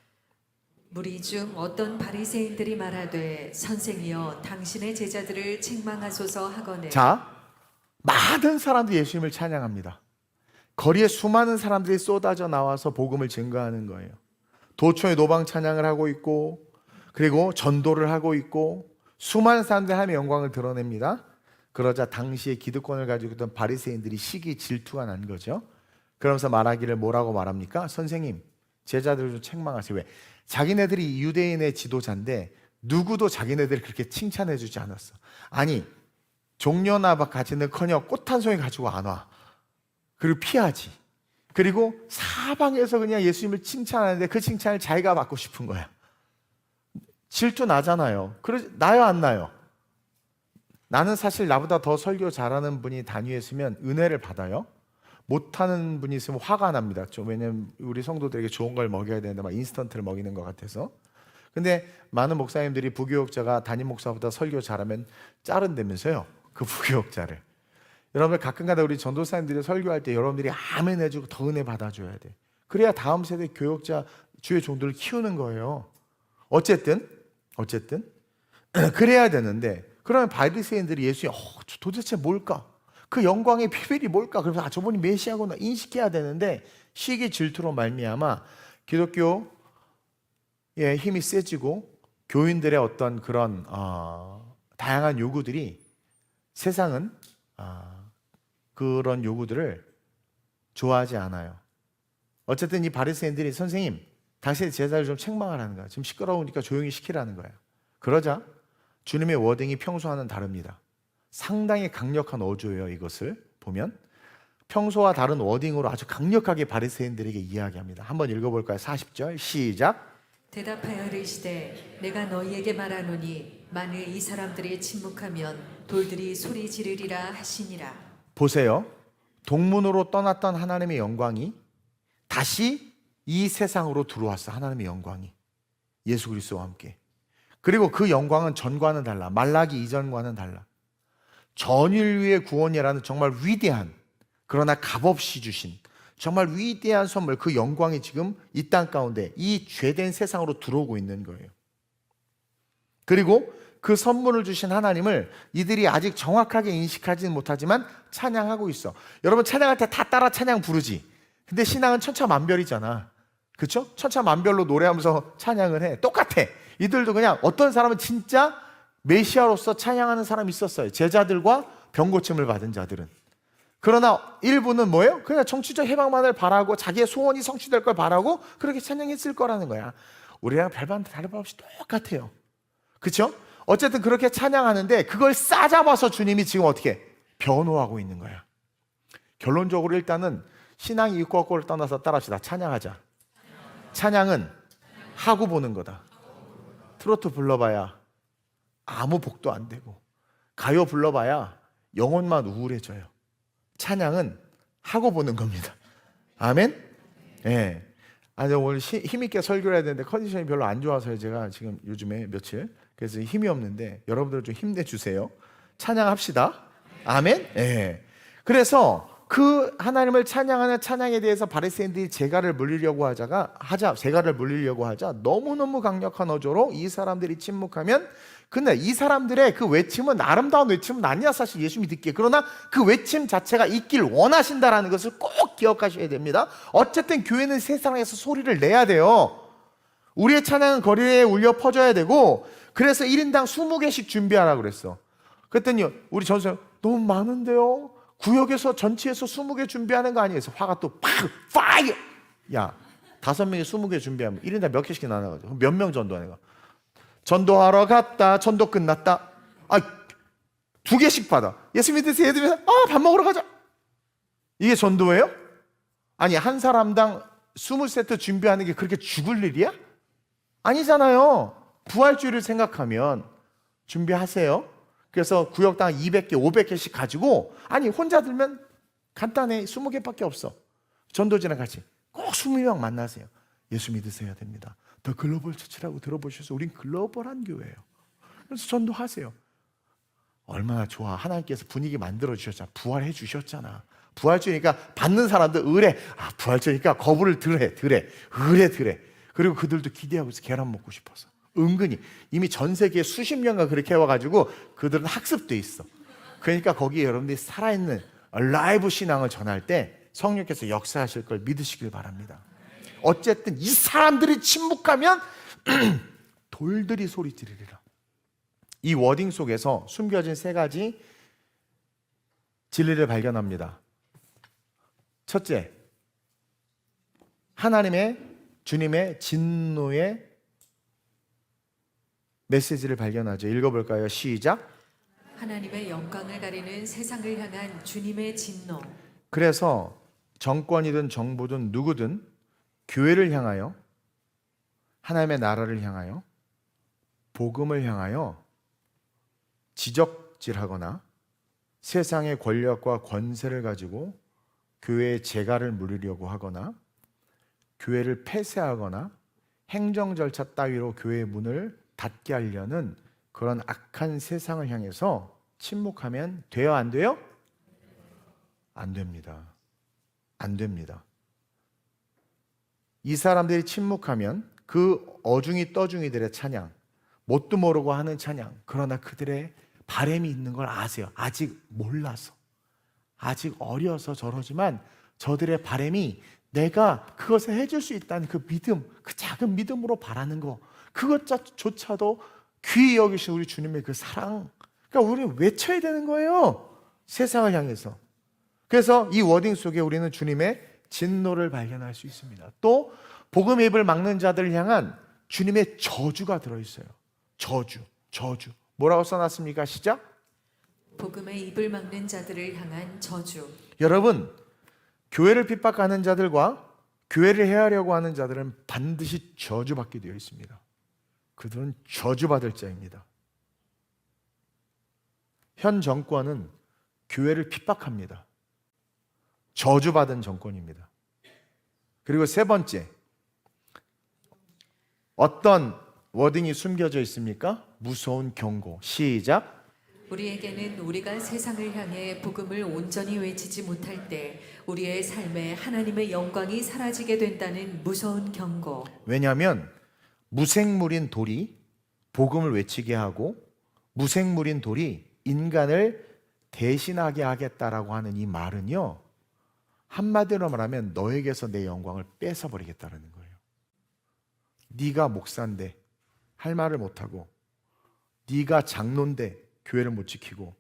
무리 중 어떤 바리새인들이 말하되 선생이여 당신의 제자들을 책망하소서 하거늘. 자, 많은 사람들이 예수님을 찬양합니다. 거리에 수많은 사람들이 쏟아져 나와서 복음을 증거하는 거예요. 도처에 노방 찬양을 하고 있고 그리고 전도를 하고 있고 수많은 사람들이 하나님의 영광을 드러냅니다. 그러자 당시에 기득권을 가지고 있던 바리새인들이 시기 질투가 난 거죠. 그러면서 말하기를 뭐라고 말합니까? 선생님, 제자들을 좀 책망하세요. 왜? 자기네들이 유대인의 지도자인데 누구도 자기네들을 그렇게 칭찬해 주지 않았어. 아니, 종려나 가지는커녕 꽃 한 송이 가지고 안 와. 그리고 피하지. 그리고 사방에서 그냥 예수님을 칭찬하는데 그 칭찬을 자기가 받고 싶은 거야. 질투 나잖아요. 나요 안 나요? 나는 사실 나보다 더 설교 잘하는 분이 단위에 있으면 은혜를 받아요. 못하는 분이 있으면 화가 납니다. 왜냐면 우리 성도들에게 좋은 걸 먹여야 되는데 막 인스턴트를 먹이는 것 같아서. 근데 많은 목사님들이 부교육자가 담임 목사보다 설교 잘하면 자른다면서요. 그 부교육자를. 여러분들 가끔가다 우리 전도사님들이 설교할 때 여러분들이 아멘 해주고 더 은혜 받아줘야 돼. 그래야 다음 세대 교육자 주의 종들을 키우는 거예요. 어쨌든 그래야 되는데 그러면 바리새인들이 예수님 도대체 뭘까? 그 영광의 비밀이 뭘까? 그래서 저분이 메시아구나 인식해야 되는데 시기 질투로 말미암아 기독교의 힘이 세지고 교인들의 어떤 그런 다양한 요구들이 세상은 그런 요구들을 좋아하지 않아요. 어쨌든 이 바리새인들이 선생님 당신의 제자를 좀 책망하라는 거야. 지금 시끄러우니까 조용히 시키라는 거야. 그러자 주님의 워딩이 평소와는 다릅니다. 상당히 강력한 어조예요. 이것을 보면 평소와 다른 워딩으로 아주 강력하게 바리새인들에게 이야기합니다. 한번 읽어볼까요? 40절 시작. 대답하여 이르시되 내가 너희에게 말하노니 만일 이 사람들이 침묵하면 돌들이 소리 지르리라 하시니라. 보세요. 동문으로 떠났던 하나님의 영광이 다시 이 세상으로 들어왔어. 하나님의 영광이 예수 그리스도와 함께. 그리고 그 영광은 전과는 달라. 말라기 이전과는 달라. 전인류의 구원이라는 정말 위대한, 그러나 값없이 주신 정말 위대한 선물, 그 영광이 지금 이 땅 가운데 이 죄된 세상으로 들어오고 있는 거예요. 그리고 그 선물을 주신 하나님을 이들이 아직 정확하게 인식하지는 못하지만 찬양하고 있어. 여러분 찬양할 때 다 따라 찬양 부르지. 근데 신앙은 천차만별이잖아. 그렇죠? 천차만별로 노래하면서 찬양을 해. 똑같아. 이들도 그냥 어떤 사람은 진짜 메시아로서 찬양하는 사람이 있었어요. 제자들과 병고침을 받은 자들은. 그러나 일부는 뭐예요? 그냥 정치적 해방만을 바라고 자기의 소원이 성취될 걸 바라고 그렇게 찬양했을 거라는 거야. 우리랑 별반 다를 바 없이 똑같아요. 그렇죠? 어쨌든 그렇게 찬양하는데 그걸 싸잡아서 주님이 지금 어떻게 변호하고 있는 거야. 결론적으로 일단은 신앙이 있고 없고를 떠나서 따라합시다. 찬양하자. 찬양은 하고 보는 거다. 트로트 불러봐야 아무 복도 안 되고, 가요 불러봐야 영혼만 우울해져요. 찬양은 하고 보는 겁니다. 아멘? 예. 아니 오늘 힘있게 설교를 해야 되는데 컨디션이 별로 안 좋아서요. 제가 지금 요즘에 며칠 그래서 힘이 없는데 여러분들 좀 힘내주세요. 찬양합시다. 아멘? 예. 그래서 그 하나님을 찬양하는 찬양에 대해서 바리새인들이 재갈을 물리려고 하자 너무너무 강력한 어조로 이 사람들이 침묵하면, 근데 이 사람들의 그 외침은 아름다운 외침은 아니야. 사실 예수 믿기에. 그러나 그 외침 자체가 있길 원하신다라는 것을 꼭 기억하셔야 됩니다. 어쨌든 교회는 세상에서 소리를 내야 돼요. 우리의 찬양은 거리에 울려 퍼져야 되고, 그래서 1인당 20개씩 준비하라고 그랬어. 그랬더니 우리 전수님 너무 많은데요. 구역에서 전체에서 20개 준비하는 거 아니에요? 화가 또 팍! 파이어! 야, 5명이 20개 준비하면 1인당 몇 개씩 나눠가지고 몇 명 전도하는 거야? 전도하러 갔다. 전도 끝났다. 2개씩 받아. 예수 믿으세요? 밥 먹으러 가자. 이게 전도예요? 아니, 한 사람당 20세트 준비하는 게 그렇게 죽을 일이야? 아니잖아요. 부활주의를 생각하면 준비하세요. 그래서 구역당 200개, 500개씩 가지고, 아니 혼자 들면 간단해. 20개밖에 없어. 전도지랑 같이 꼭 20명 만나세요. 예수 믿으셔야 됩니다. 더 글로벌 처치라고 들어보셔서 우린 글로벌한 교회예요. 그래서 전도하세요. 얼마나 좋아. 하나님께서 분위기 만들어 주셨잖아. 부활해 주셨잖아. 부활주니까 받는 사람들 의뢰. 부활주니까 거부를 드래. 그리고 그들도 기대하고 있어. 계란 먹고 싶어서. 은근히 이미 전 세계에 수십 년간 그렇게 해와가지고 그들은 학습돼 있어. 그러니까 거기에 여러분들이 살아있는 라이브 신앙을 전할 때 성령께서 역사하실 걸 믿으시길 바랍니다. 어쨌든 이 사람들이 침묵하면 돌들이 소리 지르리라. 이 워딩 속에서 숨겨진 3가지 진리를 발견합니다. 첫째, 하나님의 주님의 진노의 메시지를 발견하죠. 읽어볼까요? 시작. 하나님의 영광을 가리는 세상을 향한 주님의 진노. 그래서 정권이든 정부든 누구든 교회를 향하여, 하나님의 나라를 향하여, 복음을 향하여 지적질하거나 세상의 권력과 권세를 가지고 교회의 재갈을 물으려고 하거나 교회를 폐쇄하거나 행정 절차 따위로 교회의 문을 닫게 하려는 그런 악한 세상을 향해서 침묵하면 돼요? 안 돼요? 안 됩니다. 안 됩니다. 이 사람들이 침묵하면 그 어중이 떠중이들의 찬양, 뭣도 모르고 하는 찬양, 그러나 그들의 바람이 있는 걸 아세요. 아직 몰라서, 아직 어려서 저러지만 저들의 바람이 내가 그것을 해줄 수 있다는 그 믿음, 그 작은 믿음으로 바라는 거, 그것조차도 귀히 여기신 우리 주님의 그 사랑, 그러니까 우리는 외쳐야 되는 거예요. 세상을 향해서. 그래서 이 워딩 속에 우리는 주님의 진노를 발견할 수 있습니다. 또 복음의 입을 막는 자들을 향한 주님의 저주가 들어있어요. 저주. 뭐라고 써놨습니까? 시작. 복음의 입을 막는 자들을 향한 저주. 여러분, 교회를 핍박하는 자들과 교회를 해하려고 하는 자들은 반드시 저주받게 되어 있습니다. 그들은 저주받을 자입니다. 현 정권은 교회를 핍박합니다. 저주받은 정권입니다. 그리고 세 번째, 어떤 워딩이 숨겨져 있습니까? 무서운 경고. 시작. 우리에게는 우리가 세상을 향해 복음을 온전히 외치지 못할 때 우리의 삶에 하나님의 영광이 사라지게 된다는 무서운 경고. 왜냐하면 무생물인 돌이 복음을 외치게 하고 무생물인 돌이 인간을 대신하게 하겠다라고 하는 이 말은요, 한마디로 말하면 너에게서 내 영광을 뺏어버리겠다는 거예요. 네가 목사인데 할 말을 못하고, 네가 장로인데 교회를 못 지키고,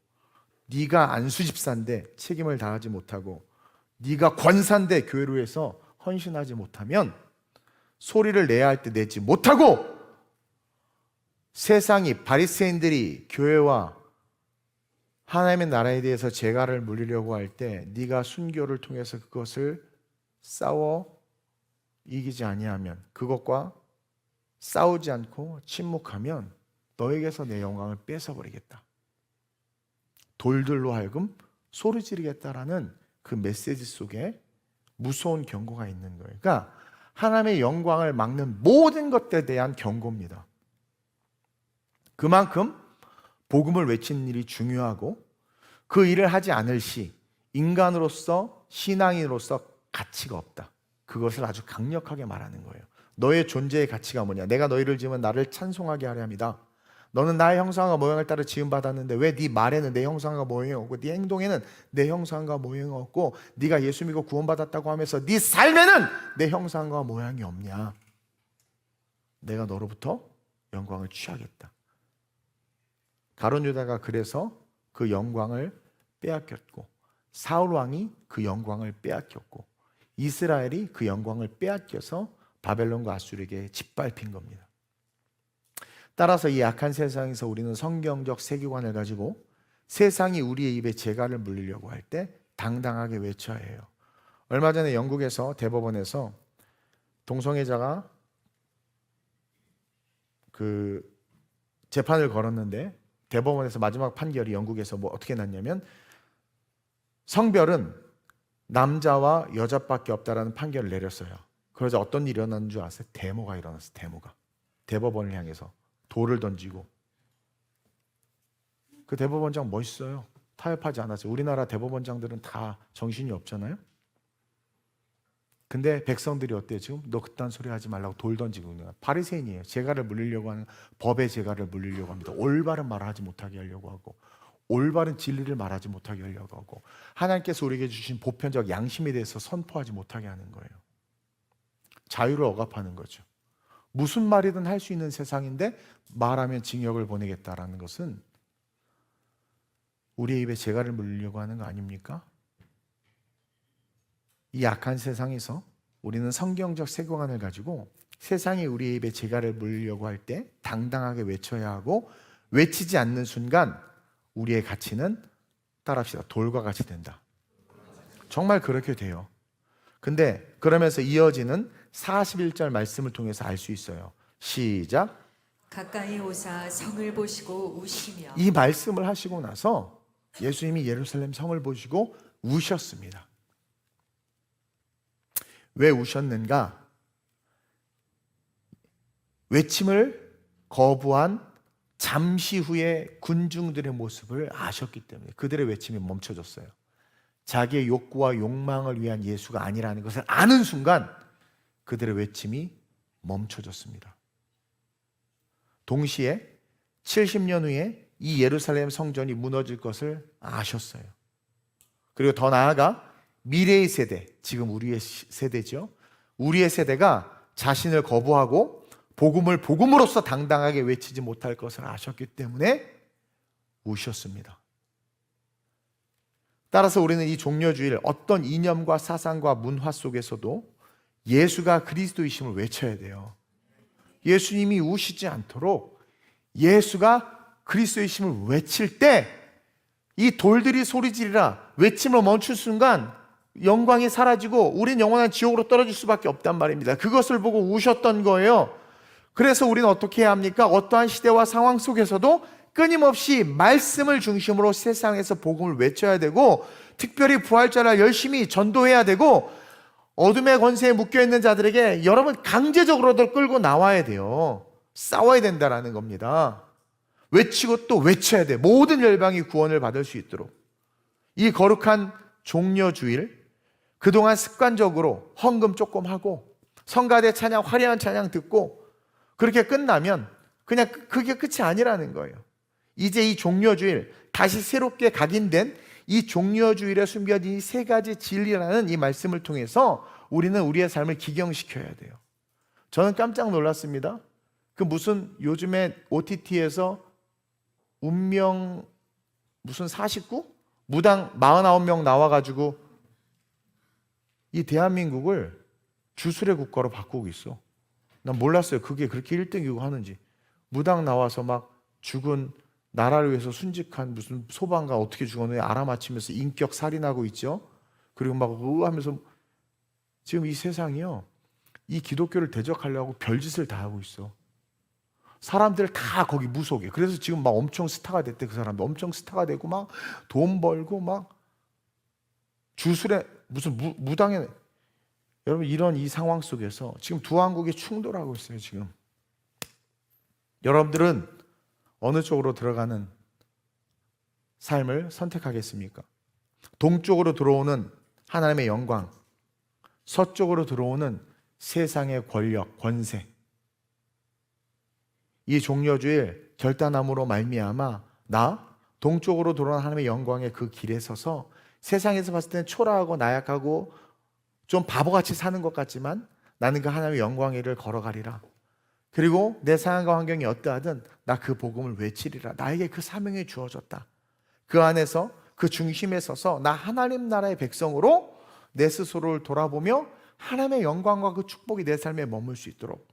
네가 안수집사인데 책임을 다하지 못하고, 네가 권사인데 교회로 해서 헌신하지 못하면, 소리를 내야 할 때 내지 못하고, 세상이 바리새인들이 교회와 하나님의 나라에 대해서 재갈을 물리려고 할 때 네가 순교를 통해서 그것을 싸워 이기지 아니하면, 그것과 싸우지 않고 침묵하면 너에게서 내 영광을 뺏어버리겠다, 돌들로 하여금 소리 지르겠다라는 그 메시지 속에 무서운 경고가 있는 거예요. 그러니까 하나님의 영광을 막는 모든 것들에 대한 경고입니다. 그만큼 복음을 외치는 일이 중요하고, 그 일을 하지 않을 시 인간으로서, 신앙인으로서 가치가 없다. 그것을 아주 강력하게 말하는 거예요. 너의 존재의 가치가 뭐냐? 내가 너희를 지으면 나를 찬송하게 하려 합니다. 너는 나의 형상과 모양을 따라 지음받았는데 왜 네 말에는 내 형상과 모양이 없고 네 행동에는 내 형상과 모양이 없고, 네가 예수 믿고 구원받았다고 하면서 네 삶에는 내 형상과 모양이 없냐? 내가 너로부터 영광을 취하겠다. 가룟 유다가 그래서 그 영광을 빼앗겼고, 사울 왕이 그 영광을 빼앗겼고, 이스라엘이 그 영광을 빼앗겨서 바벨론과 아수르에게 짓밟힌 겁니다. 따라서 이 악한 세상에서 우리는 성경적 세계관을 가지고 세상이 우리의 입에 재갈을 물리려고 할 때 당당하게 외쳐야 해요. 얼마 전에 영국에서 대법원에서 동성애자가 그 재판을 걸었는데, 대법원에서 마지막 판결이 영국에서 어떻게 났냐면, 성별은 남자와 여자밖에 없다라는 판결을 내렸어요. 그래서 어떤 일이 일어났는 줄 아세요? 데모가 일어났어요. 데모가 대법원을 향해서 돌을 던지고. 그 대법원장 멋있어요. 타협하지 않았어요. 우리나라 대법원장들은 다 정신이 없잖아요. 근데 백성들이 어때요? 지금 너 그딴 소리 하지 말라고 돌 던지고 있는 거야. 바리새인이에요. 재갈을 물리려고 하는, 법의 재갈을 물리려고 합니다. 올바른 말을 하지 못하게 하려고 하고, 올바른 진리를 말하지 못하게 하려고 하고, 하나님께서 우리에게 주신 보편적 양심에 대해서 선포하지 못하게 하는 거예요. 자유를 억압하는 거죠. 무슨 말이든 할 수 있는 세상인데 말하면 징역을 보내겠다라는 것은 우리의 입에 재갈을 물리려고 하는 거 아닙니까? 이 악한 세상에서 우리는 성경적 세계관을 가지고 세상이 우리의 입에 재갈을 물리려고 할 때 당당하게 외쳐야 하고, 외치지 않는 순간 우리의 가치는, 따라합시다, 돌과 같이 된다. 정말 그렇게 돼요. 근데 그러면서 이어지는 41절 말씀을 통해서 알 수 있어요. 시작. 가까이 오사 성을 보시고 우시며. 이 말씀을 하시고 나서 예수님이 예루살렘 성을 보시고 우셨습니다. 왜 우셨는가? 외침을 거부한 잠시 후에 군중들의 모습을 아셨기 때문에 그들의 외침이 멈춰졌어요. 자기의 욕구와 욕망을 위한 예수가 아니라는 것을 아는 순간 그들의 외침이 멈춰졌습니다. 동시에 70년 후에 이 예루살렘 성전이 무너질 것을 아셨어요. 그리고 더 나아가 미래의 세대, 지금 우리의 세대죠. 우리의 세대가 자신을 거부하고 복음을 복음으로서 당당하게 외치지 못할 것을 아셨기 때문에 우셨습니다. 따라서 우리는 이 종려주일 어떤 이념과 사상과 문화 속에서도 예수가 그리스도이심을 외쳐야 돼요. 예수님이 우시지 않도록 예수가 그리스도이심을 외칠 때 이 돌들이 소리 지르라 외침을 멈춘 순간 영광이 사라지고 우린 영원한 지옥으로 떨어질 수밖에 없단 말입니다. 그것을 보고 우셨던 거예요. 그래서 우리는 어떻게 해야 합니까? 어떠한 시대와 상황 속에서도 끊임없이 말씀을 중심으로 세상에서 복음을 외쳐야 되고, 특별히 부활절날 열심히 전도해야 되고, 어둠의 권세에 묶여있는 자들에게 여러분 강제적으로도 끌고 나와야 돼요. 싸워야 된다라는 겁니다. 외치고 또 외쳐야 돼. 모든 열방이 구원을 받을 수 있도록. 이 거룩한 종려주일, 그동안 습관적으로 헌금 조금 하고 성가대 찬양, 화려한 찬양 듣고 그렇게 끝나면 그냥 그게 끝이 아니라는 거예요. 이제 이 종려주일, 다시 새롭게 각인된 이 종려주일에 숨겨진 이 세 가지 진리라는 이 말씀을 통해서 우리는 우리의 삶을 기경시켜야 돼요. 저는 깜짝 놀랐습니다. 그 무슨 요즘에 OTT에서 운명 무슨 49? 무당 49명 나와가지고 이 대한민국을 주술의 국가로 바꾸고 있어. 난 몰랐어요. 그게 그렇게 1등이고 하는지. 무당 나와서 막 죽은 나라를 위해서 순직한 무슨 소방관 어떻게 죽었는지 알아맞히면서 인격 살인하고 있죠. 그리고 막 하면서 지금 이 세상이요, 이 기독교를 대적하려고 별짓을 다 하고 있어. 사람들 다 거기 무속에. 그래서 지금 막 엄청 스타가 됐대. 그 사람들 엄청 스타가 되고 막 돈 벌고 막 주술에 무슨 무당에. 여러분, 이런 이 상황 속에서 지금 두 왕국이 충돌하고 있어요. 지금 여러분들은 어느 쪽으로 들어가는 삶을 선택하겠습니까? 동쪽으로 들어오는 하나님의 영광, 서쪽으로 들어오는 세상의 권력, 권세. 이 종려주일 결단함으로 말미암아 나 동쪽으로 들어오는 하나님의 영광의 그 길에 서서 세상에서 봤을 때는 초라하고 나약하고 좀 바보같이 사는 것 같지만 나는 그 하나님의 영광의 길을 걸어가리라. 그리고 내 상황과 환경이 어떠하든 나 그 복음을 외치리라. 나에게 그 사명이 주어졌다. 그 안에서 그 중심에 서서 나 하나님 나라의 백성으로 내 스스로를 돌아보며 하나님의 영광과 그 축복이 내 삶에 머물 수 있도록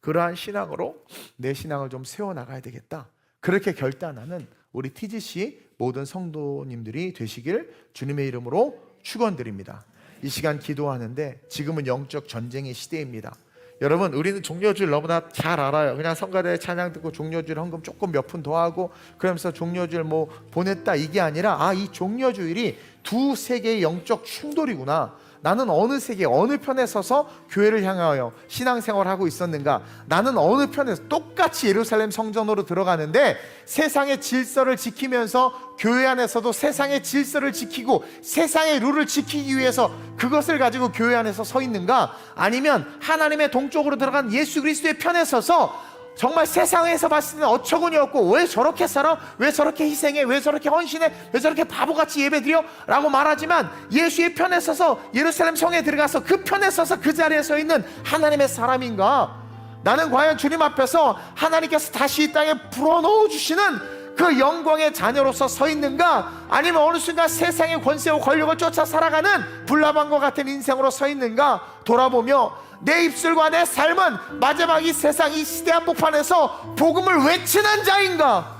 그러한 신앙으로 내 신앙을 좀 세워나가야 되겠다. 그렇게 결단하는 우리 TGC 모든 성도님들이 되시길 주님의 이름으로 축원드립니다. 이 시간 기도하는데 지금은 영적 전쟁의 시대입니다. 여러분, 우리는 종려주일 너무나 잘 알아요. 그냥 성가대 찬양 듣고 종려주일 헌금 조금 몇 푼 더 하고 그러면서 종려주일 뭐 보냈다, 이게 아니라 이 종려주일이 두 세계의 영적 충돌이구나. 나는 어느 세계, 어느 편에 서서 교회를 향하여 신앙생활을 하고 있었는가? 나는 어느 편에서 똑같이 예루살렘 성전으로 들어가는데 세상의 질서를 지키면서 교회 안에서도 세상의 질서를 지키고 세상의 룰을 지키기 위해서 그것을 가지고 교회 안에서 서 있는가? 아니면 하나님의 동쪽으로 들어간 예수 그리스도의 편에 서서 정말 세상에서 봤을 때는 어처구니 없고 왜 저렇게 살아? 왜 저렇게 희생해? 왜 저렇게 헌신해? 왜 저렇게 바보같이 예배드려? 라고 말하지만 예수의 편에 서서 예루살렘 성에 들어가서 그 편에 서서 그 자리에 서 있는 하나님의 사람인가? 나는 과연 주님 앞에서 하나님께서 다시 이 땅에 불어넣어 주시는 그 영광의 자녀로서 서 있는가? 아니면 어느 순간 세상의 권세와 권력을 쫓아 살아가는 불나방과 같은 인생으로 서 있는가? 돌아보며 내 입술과 내 삶은 마지막 이 세상 이 시대 한복판에서 복음을 외치는 자인가?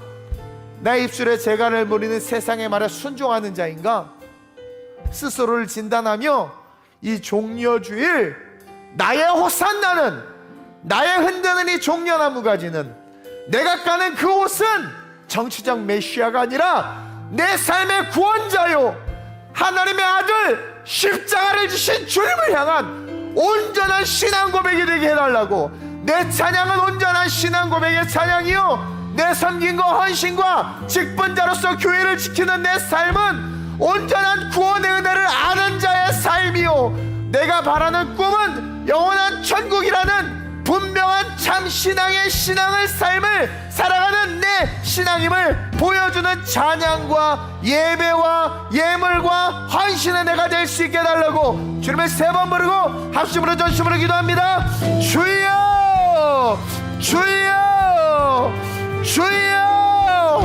내 입술에 재간을 부리는 세상의 말에 순종하는 자인가? 스스로를 진단하며 이 종려주일 나의 호산나는, 나의 흔드는 이 종려나무 가지는, 내가 까는 그 옷은 정치적 메시아가 아니라 내 삶의 구원자요 하나님의 아들 십자가를 지신 주님을 향한 온전한 신앙 고백이 되게 해달라고. 내 찬양은 온전한 신앙 고백의 찬양이요, 내 섬김과 헌신과 직분자로서 교회를 지키는 내 삶은 온전한 구원의 은혜를 아는 자의 삶이요, 내가 바라는 꿈은 영원한 천국이라는 분명한 참 신앙의 신앙을 삶을 살아가는 내 신앙임을 보여주는 찬양과 예배와 예물과 헌신의 내가 될 수 있게 해달라고 주님을 3번 부르고 합심으로 전심으로 기도합니다. 주여, 주여, 주여.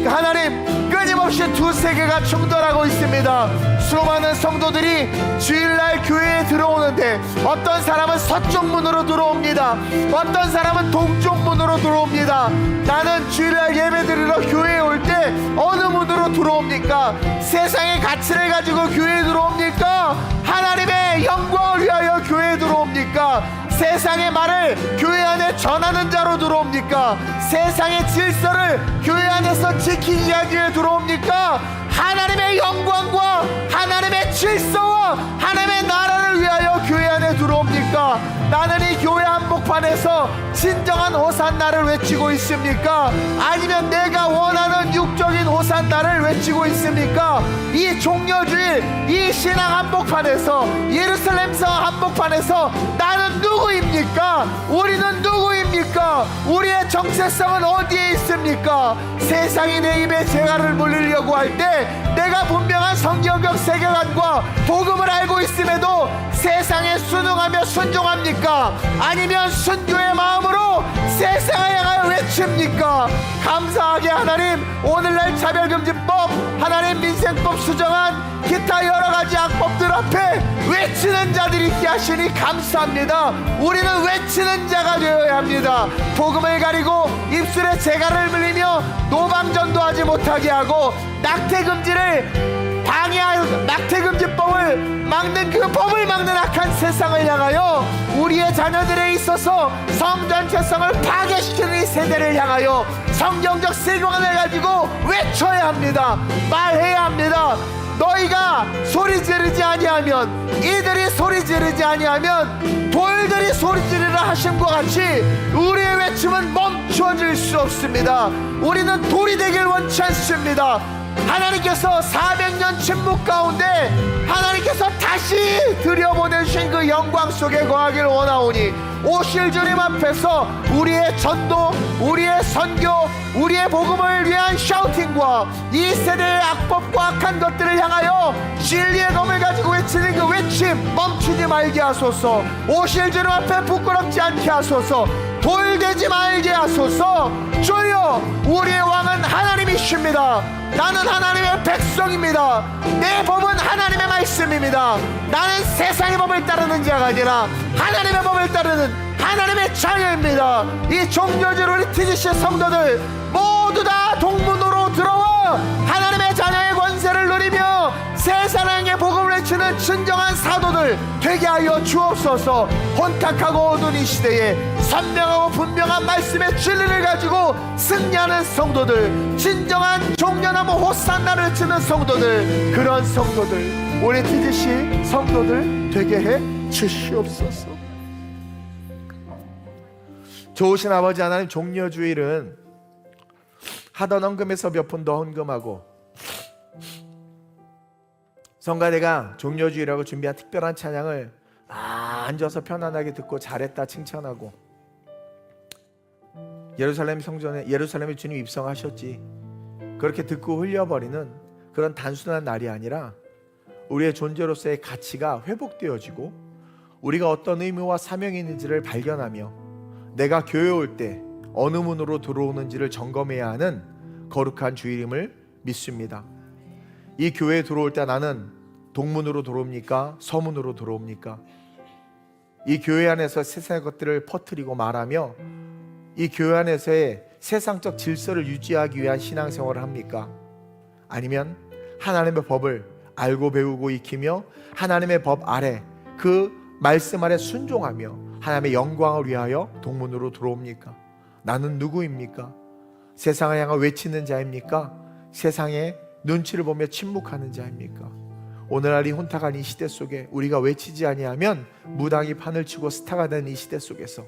하나님, 끊임없이 두세 개가 충돌하고 있습니다. 수많은 성도들이 주일날 교회에 들어오는데 어떤 사람은 서쪽 문으로 들어옵니다. 어떤 사람은 동쪽 문으로 들어옵니다. 나는 주일날 예배드리러 교회에 올 때 어느 문으로 들어옵니까? 세상의 가치를 가지고 교회에 들어옵니까? 하나님의 영광을 위하여 교회에 들어옵니까? 세상의 말을 교회 안에 전하는 자로 들어옵니까? 세상의 질서를 교회 안에서 지키기 위해 들어옵니까? 하나님의 영광과 하나님의 질서와 하나님의 나라를 위하여 교회 안에 들어옵니까? 나는 이 교회 한복판에서 진정한 호산나를 외치고 있습니까? 아니면 내가 원하는 육적인 호산나를 외치고 있습니까? 이 종려주일 이 신앙 한복판에서 예루살렘성 한복판에서 나는 누구입니까? 우리는 누구입니까? 우리의 정체성은 어디에 있습니까? 세상이 내 입에 재갈을 물리려고 할 때 내가 분명한 성경적 세계관과 복음을 알고 있음에도 세상에 순응하며 순종합니까? 아니면 순교의 마음으로 세상을 향하여 외칩니까? 감사하게 하나님, 오늘날 차별금지법, 하나님 민생법 수정안, 기타 여러가지 악법들 앞에 외치는 자들이 있게 하시니 감사합니다. 우리는 외치는 자가 되어야 합니다. 복음을 가리고 입술에 재갈을 물리며 노방전도하지 못하게 하고 낙태금지를 방해할, 낙태금지법을 막는, 그 법을 막는 악한 세상을 향하여 우리의 자녀들에 있어서 성전체성을 파괴시키는 이 세대를 향하여 성경적 세계관을 가지고 외쳐야 합니다. 말해야 합니다. 너희가 소리 지르지 아니하면, 이들이 소리 지르지 아니하면 돌들이 소리 지르라 하심과 같이 우리의 외침은 멈춰질 수 없습니다. 우리는 돌이 되길 원치 않습니다. 하나님께서 400년 침묵 가운데 하나님께서 다시 들여보내신 그 영광 속에 거하길 원하오니 오실 주님 앞에서 우리의 전도, 우리의 선교, 우리의 복음을 위한 샤우팅과 이 세대의 악법과 악한 것들을 향하여 진리의 검을 가지고 외치는 그 외침 멈추지 말게 하소서. 오실 주님 앞에 부끄럽지 않게 하소서. 돌되지 말게 하소서. 주여, 우리의 왕은 하나님이십니다. 나는 하나님의 백성입니다. 내 법은 하나님의 말씀입니다. 나는 세상의 법을 따르는 자가 아니라 하나님의 법을 따르는 하나님의 자녀입니다. 이 종려주일 우리 TGC 성도들 모두 다 동문으로 들어와 하나님의 자녀의 권세를 누리며 세상의 복음을 외치는 진정한 사도들 되게 하여 주옵소서. 혼탁하고 어두운 이 시대에 선명하고 분명한 말씀의 진리를 가지고 승리하는 성도들, 진정한 종려나무 호산나를 외치는 성도들, 그런 성도들, 우리 TGC 성도들 되게 해 주시옵소서. 좋으신 아버지 하나님, 종려주일은 하던 헌금에서 몇 푼 더 헌금하고 성가대가 종려주일이라고 준비한 특별한 찬양을 앉아서 편안하게 듣고 잘했다 칭찬하고, 예루살렘 성전에 예루살렘에 주님 입성하셨지, 그렇게 듣고 흘려버리는 그런 단순한 날이 아니라 우리의 존재로서의 가치가 회복되어지고 우리가 어떤 의무와 사명이 있는지를 발견하며 내가 교회 올 때 어느 문으로 들어오는지를 점검해야 하는 거룩한 주일임을 믿습니다. 이 교회에 들어올 때 나는 동문으로 들어옵니까? 서문으로 들어옵니까? 이 교회 안에서 세상의 것들을 퍼뜨리고 말하며 이 교회 안에서의 세상적 질서를 유지하기 위한 신앙생활을 합니까? 아니면 하나님의 법을 알고 배우고 익히며 하나님의 법 아래, 그 말씀 아래 순종하며 하나님의 영광을 위하여 동문으로 들어옵니까? 나는 누구입니까? 세상을 향해 외치는 자입니까? 세상의 눈치를 보며 침묵하는 자입니까? 오늘날 이 혼탁한 이 시대 속에 우리가 외치지 아니하면 무당이 판을 치고 스타가 된 이 시대 속에서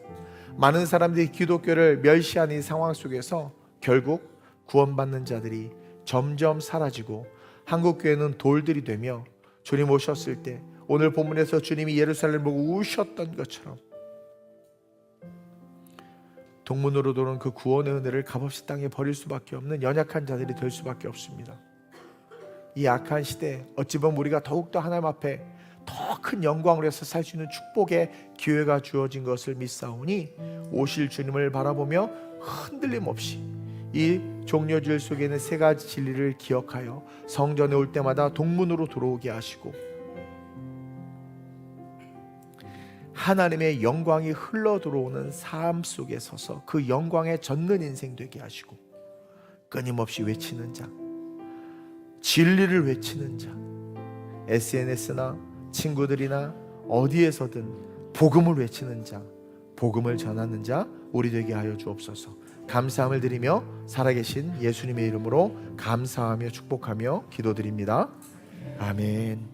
많은 사람들이 기독교를 멸시하는 이 상황 속에서 결국 구원받는 자들이 점점 사라지고 한국교회는 돌들이 되며, 주님 오셨을 때 오늘 본문에서 주님이 예루살렘을 보고 우셨던 것처럼 동문으로 도는 그 구원의 은혜를 값없이 땅에 버릴 수밖에 없는 연약한 자들이 될 수밖에 없습니다. 이 악한 시대에 어찌 보면 우리가 더욱더 하나님 앞에 더 큰 영광을 해서 살 수 있는 축복의 기회가 주어진 것을 믿사오니 오실 주님을 바라보며 흔들림 없이 이 종려주일 속에 있는 세 가지 진리를 기억하여 성전에 올 때마다 동문으로 들어오게 하시고 하나님의 영광이 흘러 들어오는 삶 속에 서서 그 영광에 젖는 인생 되게 하시고 끊임없이 외치는 자, 진리를 외치는 자, SNS나 친구들이나 어디에서든 복음을 외치는 자, 복음을 전하는 자 우리 되게 하여 주옵소서. 감사함을 드리며 살아계신 예수님의 이름으로 감사하며 축복하며 기도드립니다. 아멘.